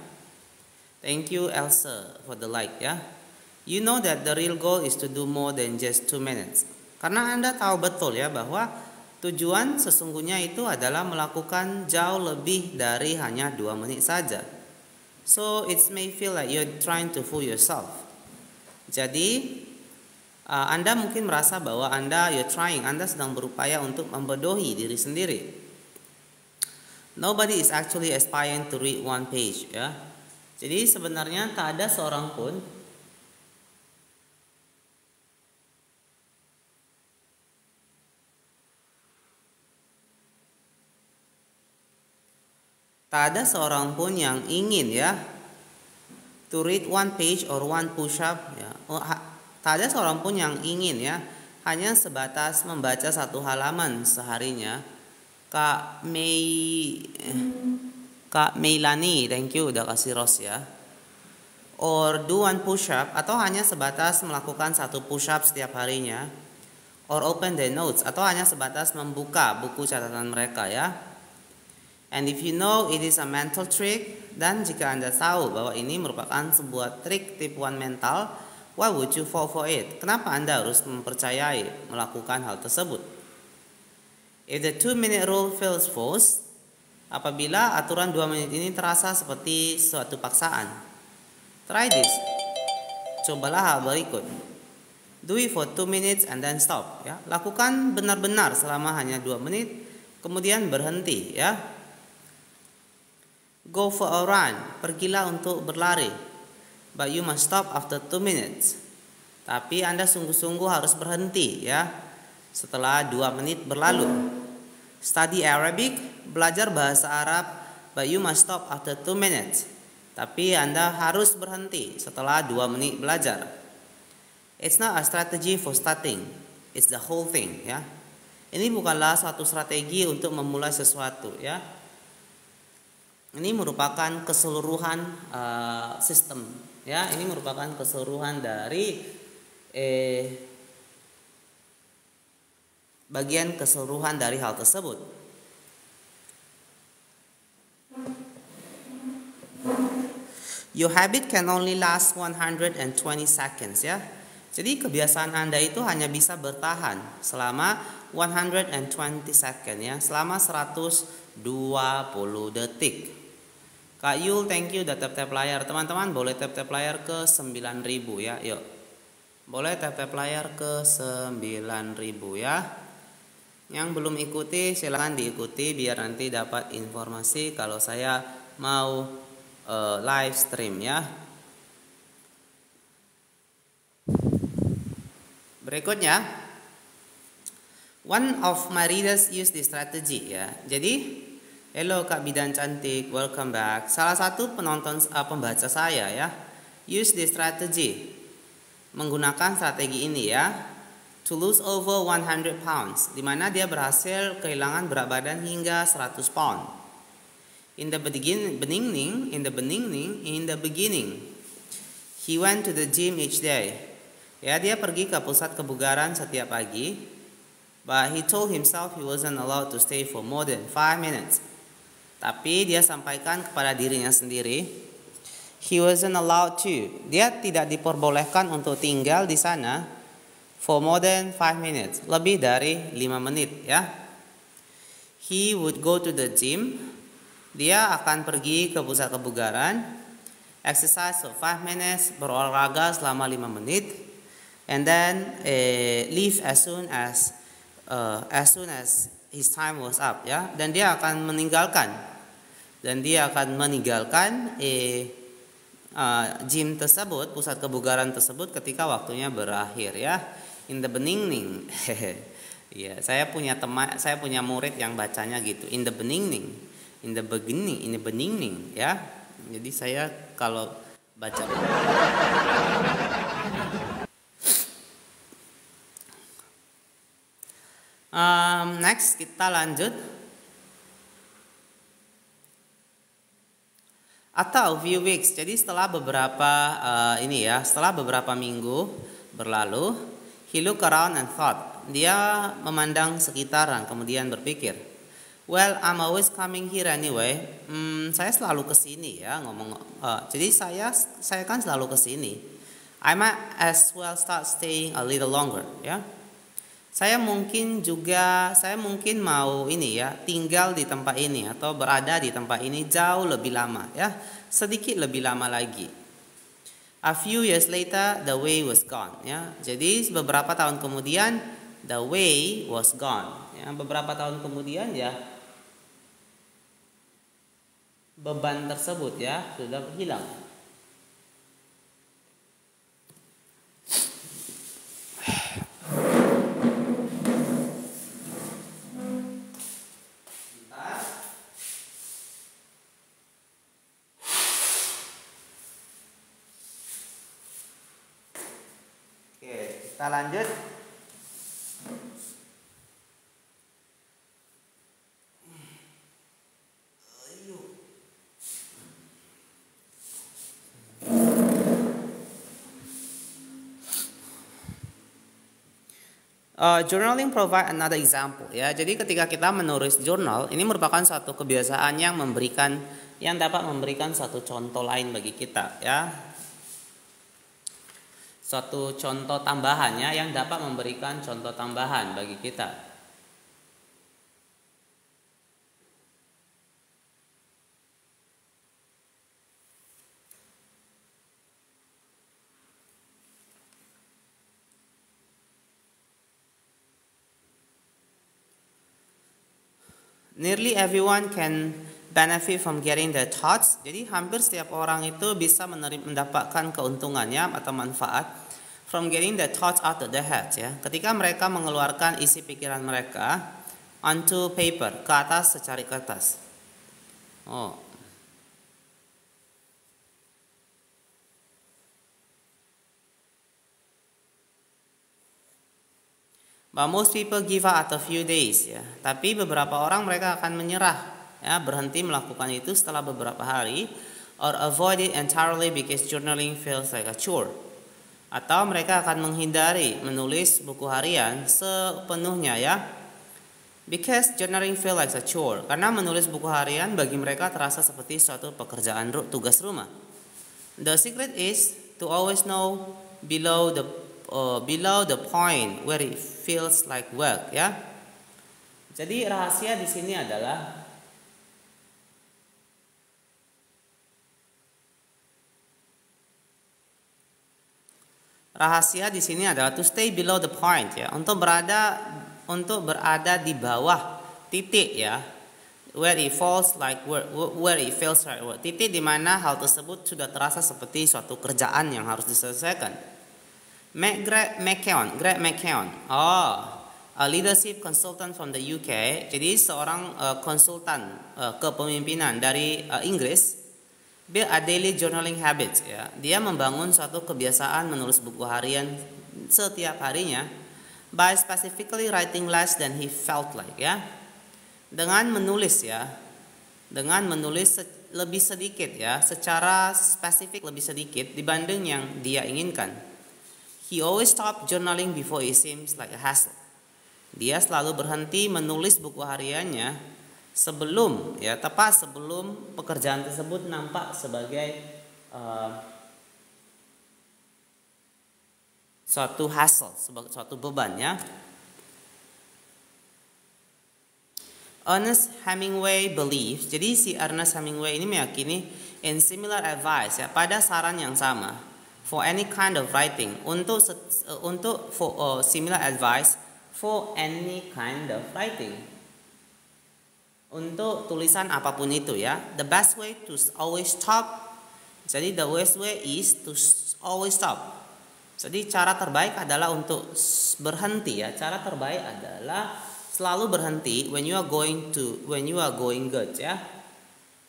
Thank you Elsa for the like ya. You know that the real goal is to do more than just 2 minutes. Karena Anda tahu betul ya bahwa tujuan sesungguhnya itu adalah melakukan jauh lebih dari hanya 2 menit saja. So it may feel like you're trying to fool yourself. Jadi Anda mungkin merasa bahwa Anda sedang berupaya untuk membodohi diri sendiri. Nobody is actually aspiring to read 1 page ya. Jadi sebenarnya tak ada seorang pun yang ingin ya to read 1 page or 1 push up ya. Tak ada seorang pun yang ingin ya hanya sebatas membaca 1 halaman seharinya. Kak Meilani, thank you udah kasih rose ya. Or do 1 push up, atau hanya sebatas melakukan 1 push up setiap harinya. Or open the notes, atau hanya sebatas membuka buku catatan mereka ya. And if you know it is a mental trick, dan jika Anda tahu bahwa ini merupakan sebuah trik tipuan mental, why would you fall for it? Kenapa Anda harus mempercayai melakukan hal tersebut? If the 2-minute rule feels forced, apabila aturan 2 menit ini terasa seperti suatu paksaan, try this. Cobalah hal berikut. Do it for 2 minutes and then stop ya. Lakukan benar-benar selama hanya 2 menit, kemudian berhenti ya. Go for a run, pergilah untuk berlari. But you must stop after 2 minutes. Tapi Anda sungguh-sungguh harus berhenti ya setelah 2 menit berlalu. Study Arabic, belajar bahasa Arab, but you must stop after 2 minutes. Tapi Anda harus berhenti setelah 2 menit belajar. It's not a strategy for starting, it's the whole thing ya. Ini bukanlah suatu strategi untuk memulai sesuatu ya. Ini merupakan keseluruhan sistem ya. Ini merupakan keseluruhan dari bagian keseluruhan dari hal tersebut. Your habit can only last 120 seconds ya. Jadi kebiasaan Anda itu hanya bisa bertahan selama 120 second ya, selama 120 detik. Kak Yul, thank you udah tap-tap layar. Teman-teman boleh tap-tap layar ke 9.000 ya. Yuk. Boleh tap-tap layar ke 9.000 ya. Yang belum ikuti silahkan diikuti biar nanti dapat informasi kalau saya mau live stream ya. Berikutnya, one of my readers use this strategy ya. Jadi, hello Kak Bidan cantik, welcome back. Salah satu pembaca saya ya, use this strategy. Menggunakan strategi ini ya. To lose over 100 pounds, di mana dia berhasil kehilangan berat badan hingga 100 pound. In the beginning, he went to the gym each day. Ya, dia pergi ke pusat kebugaran setiap pagi. But he told himself he wasn't allowed to stay for more than 5 minutes. Tapi dia sampaikan kepada dirinya sendiri, he wasn't allowed to. Dia tidak diperbolehkan untuk tinggal di sana for more than 5 minutes, lebih dari 5 menit ya. He would go to the gym, dia akan pergi ke pusat kebugaran, exercise for 5 minutes, berolahraga selama 5 menit, and then leave as soon as his time was up ya. Dan dia akan meninggalkan gym tersebut, pusat kebugaran tersebut ketika waktunya berakhir ya. In the beginning. Ya, saya punya murid yang bacanya gitu. In the beginning ya. Jadi saya kalau baca next kita lanjut. Atau few weeks. Jadi setelah beberapa minggu berlalu, he looked around and thought. Dia memandang sekitaran kemudian berpikir, well, I'm always coming here anyway. Saya selalu kesini ya jadi saya kan selalu kesini. I might as well start staying a little longer ya. Saya mungkin mau tinggal di tempat ini atau berada di tempat ini jauh lebih lama ya, sedikit lebih lama lagi. A few years later, the way was gone ya. Jadi beberapa tahun kemudian, the way was gone ya. Beberapa tahun kemudian ya, beban tersebut ya sudah hilang. Kita lanjut. Journaling provide another example ya. Jadi ketika kita menulis jurnal, ini merupakan satu kebiasaan yang dapat memberikan satu contoh lain bagi kita ya. Suatu contoh tambahannya yang dapat memberikan contoh tambahan bagi kita. Nearly everyone can benefit from getting their thoughts. Jadi hampir setiap orang itu bisa mendapatkan keuntungannya atau manfaat from getting their thoughts out of their heads ya. Ketika mereka mengeluarkan isi pikiran mereka onto paper, ke atas secari kertas. But most people give up after a few days ya. Tapi beberapa orang mereka akan menyerah ya, berhenti melakukan itu setelah beberapa hari, or avoid it entirely because journaling feels like a chore. Atau mereka akan menghindari menulis buku harian sepenuhnya ya. Because journaling feels like a chore. Karena menulis buku harian bagi mereka terasa seperti suatu pekerjaan tugas rumah. The secret is to always know below the point where it feels like work ya. Jadi rahasia di sini adalah to stay below the point ya, untuk berada untuk berada di bawah titik ya, where it falls like where it feels like work. Titik di mana hal tersebut sudah terasa seperti suatu kerjaan yang harus diselesaikan. Greg McKeown, a leadership consultant from the UK. Jadi seorang konsultan kepemimpinan dari Inggris, build a daily journaling habit ya. Dia membangun suatu kebiasaan menulis buku harian setiap harinya by specifically writing less than he felt like ya. Dengan menulis lebih sedikit ya, secara spesifik lebih sedikit dibanding yang dia inginkan. He always stopped journaling before it seems like a hassle. Dia selalu berhenti menulis buku hariannya tepat sebelum pekerjaan tersebut nampak sebagai suatu hassle, sebagai suatu beban ya. Ernest Hemingway believes, jadi si Ernest Hemingway ini meyakini in similar advice ya, pada saran yang sama for any kind of writing, similar advice for any kind of writing, untuk tulisan apapun itu ya. The best way to always stop, jadi the best way is to always stop. Jadi cara terbaik adalah untuk berhenti ya. Cara terbaik adalah selalu berhenti when you are going good ya.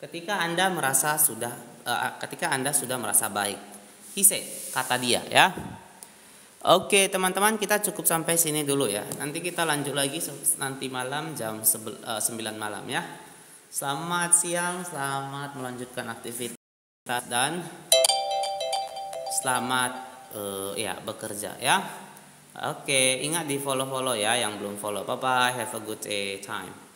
Ketika Anda sudah merasa baik. He said, kata dia ya. Oke, teman-teman, kita cukup sampai sini dulu ya. Nanti kita lanjut lagi nanti malam jam 9 malam ya. Selamat siang, selamat melanjutkan aktivitas dan selamat bekerja ya. Oke, ingat di follow ya yang belum follow. Bye bye, have a good time.